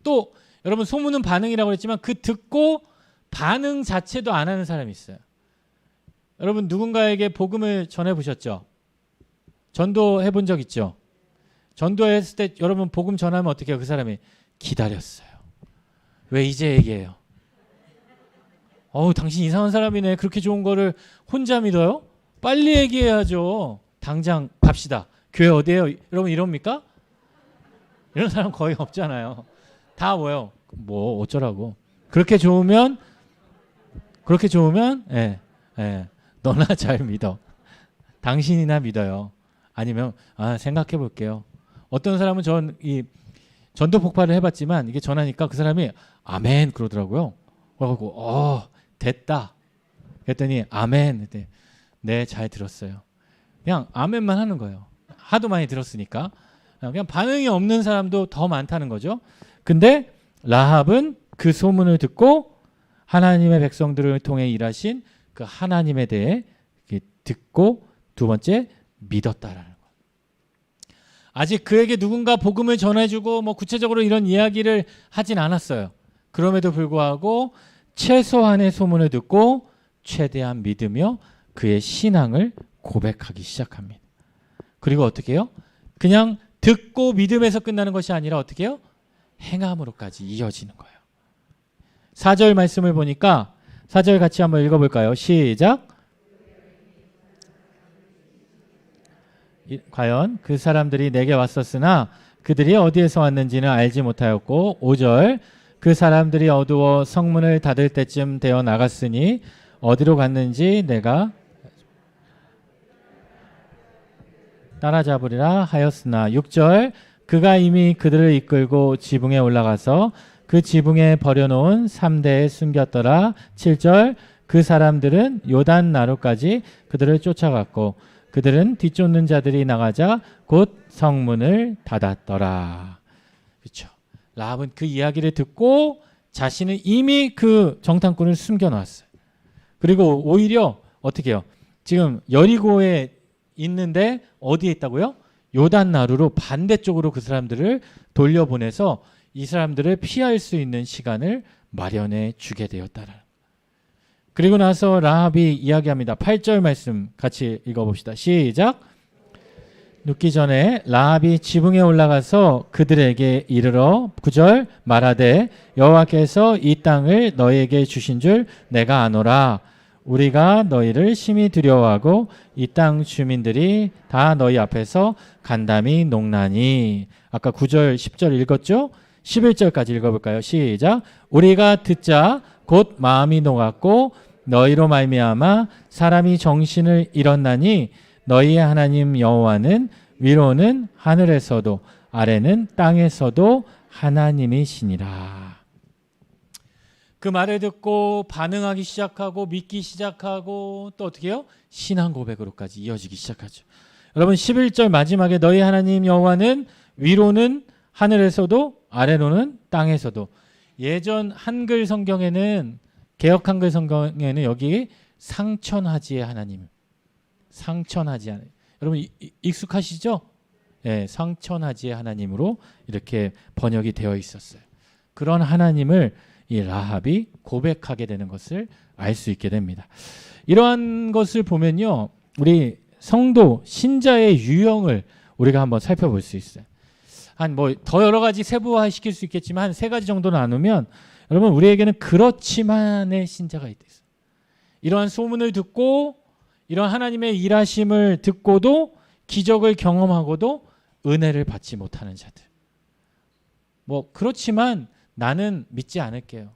또 여러분 소문은 반응이라고 했지만 그 듣고 반응 자체도 안 하는 사람이 있어요. 여러분 누군가에게 복음을 전해보셨죠? 전도해 본 적 있죠? 전도했을 때 여러분 복음 전하면 어떻게 해요? 그 사람이 기다렸어요. 왜 이제 얘기해요? 당신 이상한 사람이네. 그렇게 좋은 거를 혼자 믿어요? 빨리 얘기해야죠. 당장 갑시다. 교회 어디예요? 여러분 이럽니까? 이런 사람 거의 없잖아요. 다 뭐예요? 뭐 어쩌라고. 그렇게 좋으면 너나 잘 믿어. 당신이나 믿어요. 아니면 생각해 볼게요. 어떤 사람은 전도 폭발을 해봤지만 이게 전하니까 그 사람이 아멘 그러더라고요. 그래갖고 됐다. 그랬더니 아멘. 네, 잘 들었어요. 그냥 아멘만 하는 거예요. 하도 많이 들었으니까. 그냥 반응이 없는 사람도 더 많다는 거죠. 근데 라합은 그 소문을 듣고 하나님의 백성들을 통해 일하신 그 하나님에 대해 듣고 두 번째 믿었다라는 거예요. 아직 그에게 누군가 복음을 전해주고 뭐 구체적으로 이런 이야기를 하진 않았어요. 그럼에도 불구하고 최소한의 소문을 듣고 최대한 믿으며 그의 신앙을 고백하기 시작합니다. 그리고 어떻게 해요? 그냥 듣고 믿음에서 끝나는 것이 아니라 어떻게 해요? 행함으로까지 이어지는 거예요. 4절 말씀을 보니까 4절 같이 한번 읽어볼까요? 시작. 과연 그 사람들이 내게 왔었으나 그들이 어디에서 왔는지는 알지 못하였고 5절 그 사람들이 어두워 성문을 닫을 때쯤 되어 나갔으니 어디로 갔는지 내가 따라잡으리라 하였으나 6절 그가 이미 그들을 이끌고 지붕에 올라가서 그 지붕에 버려놓은 3대에 숨겼더라. 7절 그 사람들은 요단 나루까지 그들을 쫓아갔고 그들은 뒤쫓는 자들이 나가자 곧 성문을 닫았더라. 그렇죠. 라합은 그 이야기를 듣고 자신은 이미 그 정탐꾼을 숨겨놨어요. 그리고 오히려 어떻게 해요? 지금 여리고에 있는데 어디에 있다고요? 요단 나루로 반대쪽으로 그 사람들을 돌려보내서 이 사람들을 피할 수 있는 시간을 마련해 주게 되었다라. 그리고 나서 라합이 이야기합니다. 8절 말씀 같이 읽어봅시다. 시작. 눕기 전에 라합이 지붕에 올라가서 그들에게 이르러 9절 말하되 여호와께서 이 땅을 너희에게 주신 줄 내가 아노라. 우리가 너희를 심히 두려워하고 이 땅 주민들이 다 너희 앞에서 간담이 농나니. 아까 9절 10절 읽었죠? 11절까지 읽어볼까요? 시작. 우리가 듣자 곧 마음이 녹았고 너희로 말미암아 사람이 정신을 잃었나니 너희의 하나님 여호와는 위로는 하늘에서도 아래는 땅에서도 하나님이시니라. 그 말을 듣고 반응하기 시작하고 믿기 시작하고 또 어떻게 해요? 신앙 고백으로까지 이어지기 시작하죠. 여러분 11절 마지막에 너희 하나님 여호와는 위로는 하늘에서도 아래로는 땅에서도. 예전 한글 성경에는 개역 한글 성경에는 여기 상천하지의 하나님, 상천하지 하나님. 여러분 익숙하시죠? 예, 상천하지의 하나님으로 이렇게 번역이 되어 있었어요. 그런 하나님을 이 라합이 고백하게 되는 것을 알 수 있게 됩니다. 이러한 것을 보면요, 우리 성도 신자의 유형을 우리가 한번 살펴볼 수 있어요. 한 뭐 더 여러 가지 세부화 시킬 수 있겠지만 한 3가지 정도 나누면 여러분 우리에게는 그렇지만의 신자가 있어요. 이러한 소문을 듣고 이런 하나님의 일하심을 듣고도 기적을 경험하고도 은혜를 받지 못하는 자들. 뭐 그렇지만 나는 믿지 않을게요.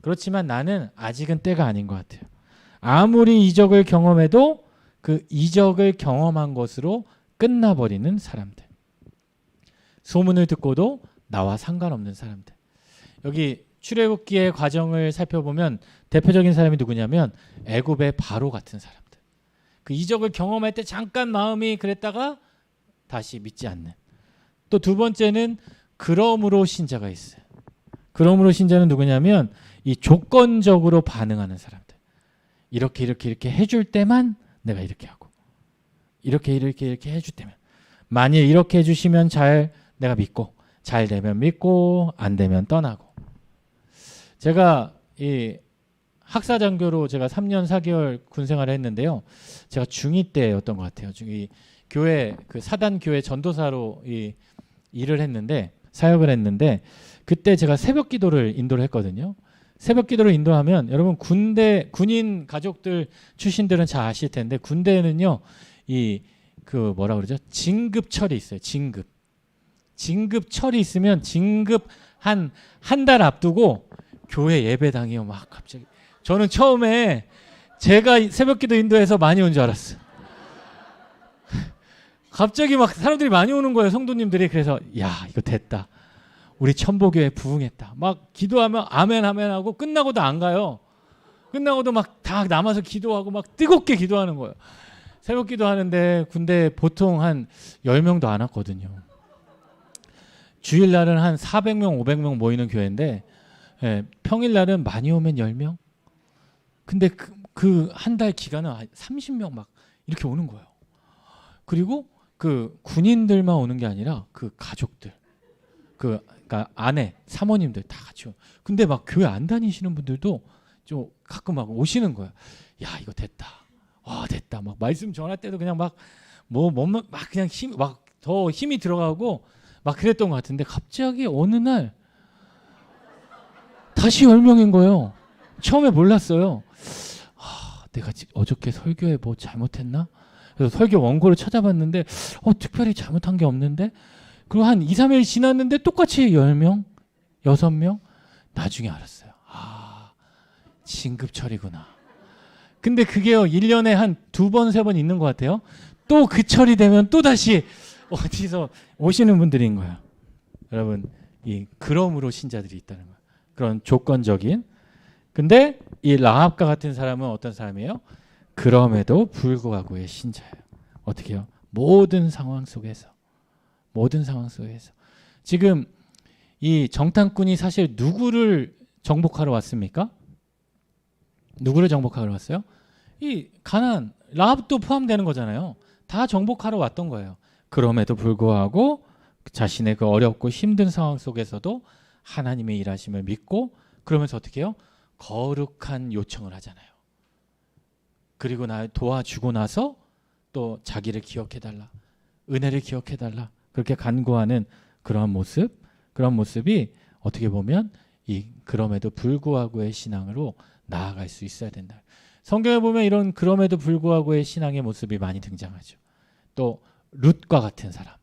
그렇지만 나는 아직은 때가 아닌 것 같아요. 아무리 이적을 경험해도 그 이적을 경험한 것으로 끝나버리는 사람들. 소문을 듣고도 나와 상관없는 사람들. 여기 출애굽기의 과정을 살펴보면 대표적인 사람이 누구냐면 애굽의 바로 같은 사람들. 그 이적을 경험할 때 잠깐 마음이 그랬다가 다시 믿지 않는. 또 두 번째는 그러므로 신자가 있어요. 그러므로 신자는 누구냐면 이 조건적으로 반응하는 사람들. 이렇게 해줄 때만 내가 이렇게 하고 이렇게 해줄 때만 만일 이렇게 해주시면 내가 믿고 잘 되면 믿고 안 되면 떠나고. 제가 이 학사장교로 제가 3년 4개월 군생활을 했는데요. 제가 중2 때였던 것 같아요. 중2 교회 그 사단 교회 전도사로 일을 했는데 사역을 했는데 그때 제가 새벽 기도를 인도를 했거든요. 새벽 기도를 인도하면 여러분 군인 가족들 출신들은 잘 아실 텐데 군대에는요 그 뭐라 그러죠? 진급철이 있어요. 진급철이 있으면 진급 한 달 앞두고 교회 예배당이요 막 갑자기 저는 처음에 제가 새벽 기도 인도해서 많이 온 줄 알았어요. 갑자기 막 사람들이 많이 오는 거예요. 성도님들이. 그래서 야 이거 됐다. 우리 천보교회 부흥했다. 막 기도하면 아멘 하고 끝나고도 안 가요. 끝나고도 막 다 남아서 기도하고 막 뜨겁게 기도하는 거예요. 새벽 기도하는데 군대 보통 한 10명도 안 왔거든요. 주일날은 한 400명 500명 모이는 교회인데 평일날은 많이 오면 10명. 근데 그 한 달 기간은 30명 막 이렇게 오는 거예요. 그리고 그 군인들만 오는 게 아니라 그 가족들, 그러니까 아내, 사모님들 다 같이. 근데 막 교회 안 다니시는 분들도 좀 가끔 막 오시는 거예요. 야 이거 됐다. 와 됐다. 막 말씀 전할 때도 그냥 막 그냥 더 힘이 들어가고 막 그랬던 것 같은데 갑자기 어느 날 다시 10명인 거예요. 처음에 몰랐어요. 내가 어저께 설교에 뭐 잘못했나? 그래서 설교 원고를 찾아봤는데 특별히 잘못한 게 없는데 그리고 한 2, 3일 지났는데 똑같이 10명, 6명 나중에 알았어요. 진급철이구나. 근데 그게요 1년에 한 2번, 3번 있는 것 같아요. 또 그 철이 되면 또 다시 어디서 오시는 분들인 거예요. 여러분 그러므로 신자들이 있다는 거예요. 그런 조건적인. 근데 이 라합과 같은 사람은 어떤 사람이에요? 그럼에도 불구하고의 신자예요. 어떻게 해요? 모든 상황 속에서 지금 이 정탐꾼이 사실 누구를 정복하러 왔습니까? 누구를 정복하러 왔어요? 이 가나안, 라합도 포함되는 거잖아요. 다 정복하러 왔던 거예요. 그럼에도 불구하고 자신의 그 어렵고 힘든 상황 속에서도 하나님의 일하심을 믿고 그러면서 어떻게 해요? 거룩한 요청을 하잖아요. 그리고 도와주고 나서 또 자기를 기억해달라. 은혜를 기억해달라. 그렇게 간구하는 그런 모습이 어떻게 보면 이 그럼에도 불구하고의 신앙으로 나아갈 수 있어야 된다. 성경에 보면 이런 그럼에도 불구하고의 신앙의 모습이 많이 등장하죠. 또 룻과 같은 사람,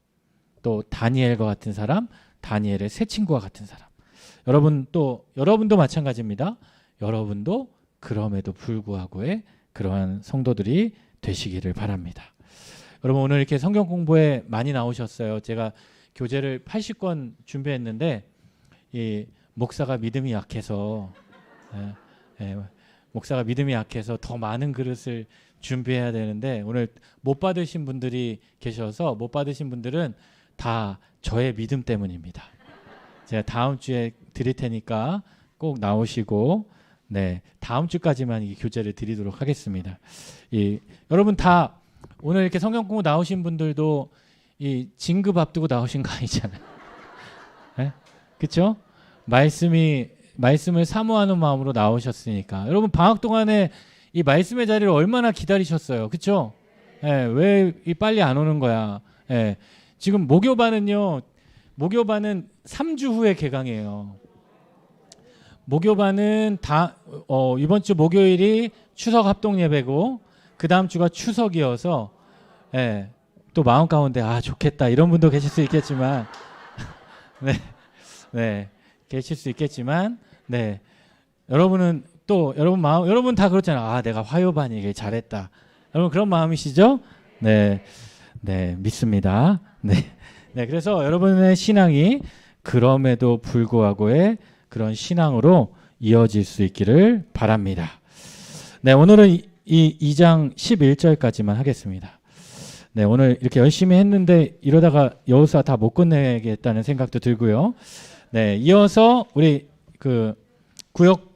또 다니엘과 같은 사람, 다니엘의 세 친구와 같은 사람. 여러분도 마찬가지입니다. 여러분도 그럼에도 불구하고의 그러한 성도들이 되시기를 바랍니다. 여러분 오늘 이렇게 성경 공부에 많이 나오셨어요. 제가 교재를 80권 준비했는데 이 목사가 믿음이 약해서 목사가 믿음이 약해서 더 많은 그릇을 준비해야 되는데 오늘 못 받으신 분들이 계셔서 못 받으신 분들은 다 저의 믿음 때문입니다. 제가 다음 주에 드릴 테니까 꼭 나오시고 다음 주까지만 이 교재를 드리도록 하겠습니다. 여러분 다 오늘 이렇게 성경 공부 나오신 분들도 이 진급 앞두고 나오신 거 아니잖아요. 그렇죠? 말씀을 사모하는 마음으로 나오셨으니까. 여러분 방학 동안에 이 말씀의 자리를 얼마나 기다리셨어요. 그렇죠? 왜 빨리 안 오는 거야. 지금 목요반은 3주 후에 개강이에요. 목요반은 이번 주 목요일이 추석 합동 예배고 그 다음 주가 추석이어서 또 마음 가운데 좋겠다 이런 분도 계실 수 있겠지만 계실 수 있겠지만 여러분은 또 여러분 다 그렇잖아요. 내가 화요반이길 잘했다. 여러분 그런 마음이시죠? 믿습니다. 그래서 여러분의 신앙이 그럼에도 불구하고의 그런 신앙으로 이어질 수 있기를 바랍니다. 오늘은 이 2장 11절까지만 하겠습니다. 오늘 이렇게 열심히 했는데 이러다가 여호수아 다 못 끝내겠다는 생각도 들고요. 이어서 우리 그 구역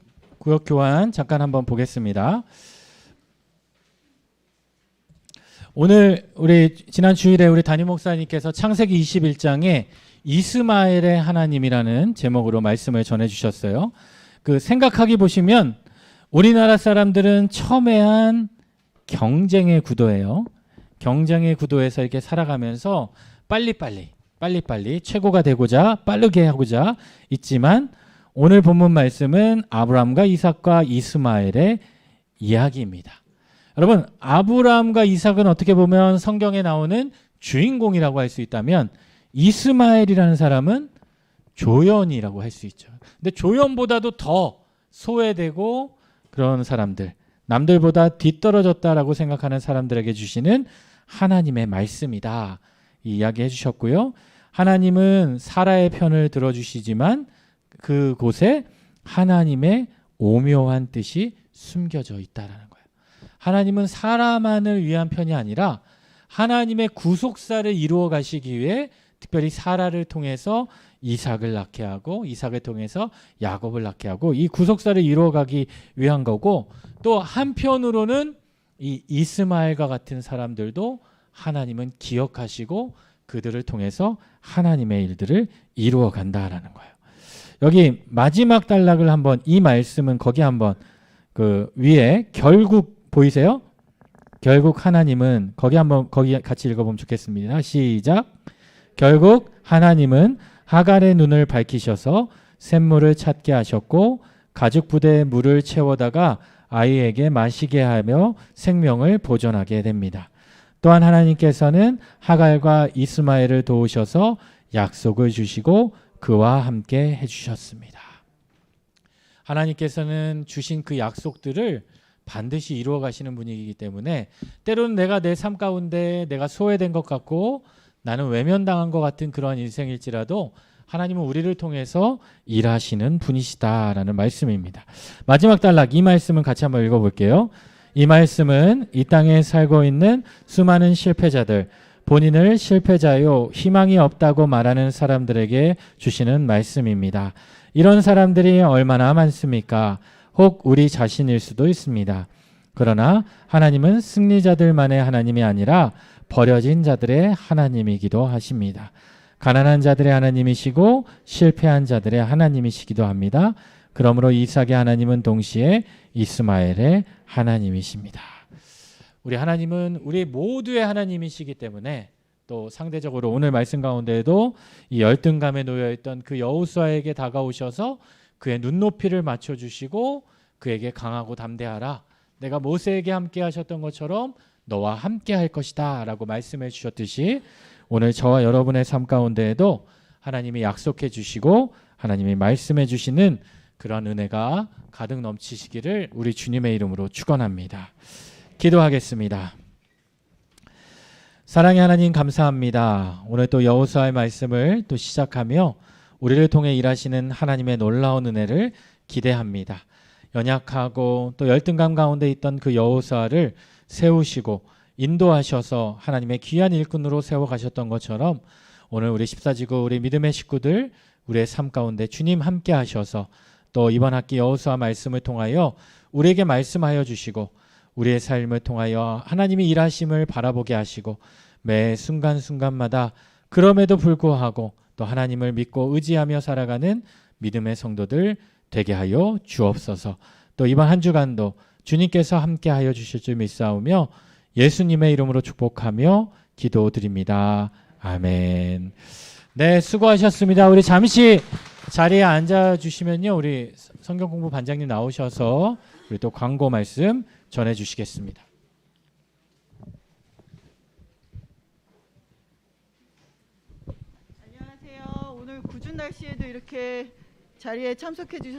교환 잠깐 한번 보겠습니다. 오늘 우리 지난 주일에 우리 담임 목사님께서 창세기 21장에 이스마엘의 하나님이라는 제목으로 말씀을 전해 주셨어요. 그 생각하기 보시면 우리나라 사람들은 첨예한 경쟁의 구도예요. 경쟁의 구도에서 이렇게 살아가면서 빨리빨리 최고가 되고자 빠르게 하고자 있지만 오늘 본문 말씀은 아브라함과 이삭과 이스마엘의 이야기입니다. 여러분 아브라함과 이삭은 어떻게 보면 성경에 나오는 주인공이라고 할 수 있다면 이스마엘이라는 사람은 조연이라고 할 수 있죠. 근데 조연보다도 더 소외되고 그런 사람들, 남들보다 뒤떨어졌다라고 생각하는 사람들에게 주시는 하나님의 말씀이다. 이 이야기 해주셨고요. 하나님은 사라의 편을 들어주시지만 그곳에 하나님의 오묘한 뜻이 숨겨져 있다라는 거예요. 하나님은 사라만을 위한 편이 아니라 하나님의 구속사를 이루어 가시기 위해 특별히 사라를 통해서 이삭을 낳게 하고 이삭을 통해서 야곱을 낳게 하고 이 구속사를 이루어가기 위한 거고 또 한편으로는 이 이스마엘과 같은 사람들도 하나님은 기억하시고 그들을 통해서 하나님의 일들을 이루어 간다라는 거예요. 여기 마지막 단락을 한번 이 말씀은 거기 한번 그 위에 결국 보이세요? 결국 하나님은 거기 같이 읽어보면 좋겠습니다. 시작. 결국 하나님은 하갈의 눈을 밝히셔서 샘물을 찾게 하셨고 가죽 부대에 물을 채워다가 아이에게 마시게 하며 생명을 보존하게 됩니다. 또한 하나님께서는 하갈과 이스마엘을 도우셔서 약속을 주시고 그와 함께 해주셨습니다. 하나님께서는 주신 그 약속들을 반드시 이루어 가시는 분이기 때문에 때로는 내가 내 삶 가운데 내가 소외된 것 같고 나는 외면당한 것 같은 그런 인생일지라도 하나님은 우리를 통해서 일하시는 분이시다라는 말씀입니다. 마지막 단락 이 말씀은 같이 한번 읽어볼게요. 이 말씀은 이 땅에 살고 있는 수많은 실패자들, 본인을 실패자요 희망이 없다고 말하는 사람들에게 주시는 말씀입니다. 이런 사람들이 얼마나 많습니까? 혹 우리 자신일 수도 있습니다. 그러나 하나님은 승리자들만의 하나님이 아니라 버려진 자들의 하나님이기도 하십니다. 가난한 자들의 하나님이시고 실패한 자들의 하나님이시기도 합니다. 그러므로 이삭의 하나님은 동시에 이스마엘의 하나님이십니다. 우리 하나님은 우리 모두의 하나님이시기 때문에 또 상대적으로 오늘 말씀 가운데에도 이 열등감에 놓여있던 그 여호수아에게 다가오셔서 그의 눈높이를 맞춰주시고 그에게 강하고 담대하라 내가 모세에게 함께 하셨던 것처럼 너와 함께 할 것이다 라고 말씀해 주셨듯이 오늘 저와 여러분의 삶 가운데에도 하나님이 약속해 주시고 하나님이 말씀해 주시는 그런 은혜가 가득 넘치시기를 우리 주님의 이름으로 축원합니다. 기도하겠습니다. 사랑의 하나님 감사합니다. 오늘 또 여호수아의 말씀을 또 시작하며 우리를 통해 일하시는 하나님의 놀라운 은혜를 기대합니다. 연약하고 또 열등감 가운데 있던 그 여호수아를 세우시고 인도하셔서 하나님의 귀한 일꾼으로 세워가셨던 것처럼 오늘 우리 십사지구 우리 믿음의 식구들 우리의 삶 가운데 주님 함께 하셔서 또 이번 학기 여호수아 말씀을 통하여 우리에게 말씀하여 주시고 우리의 삶을 통하여 하나님이 일하심을 바라보게 하시고 매 순간순간마다 그럼에도 불구하고 또 하나님을 믿고 의지하며 살아가는 믿음의 성도들 되게 하여 주옵소서. 또 이번 한 주간도 주님께서 함께하여 주실 줄 믿사오며 예수님의 이름으로 축복하며 기도드립니다. 아멘. 네, 수고하셨습니다. 우리 잠시 자리에 앉아주시면요, 우리 성경공부 반장님 나오셔서 우리 또 광고 말씀 전해주시겠습니다. 안녕하세요. 오늘 궂은 날씨에도 이렇게 자리에 참석해 주셔서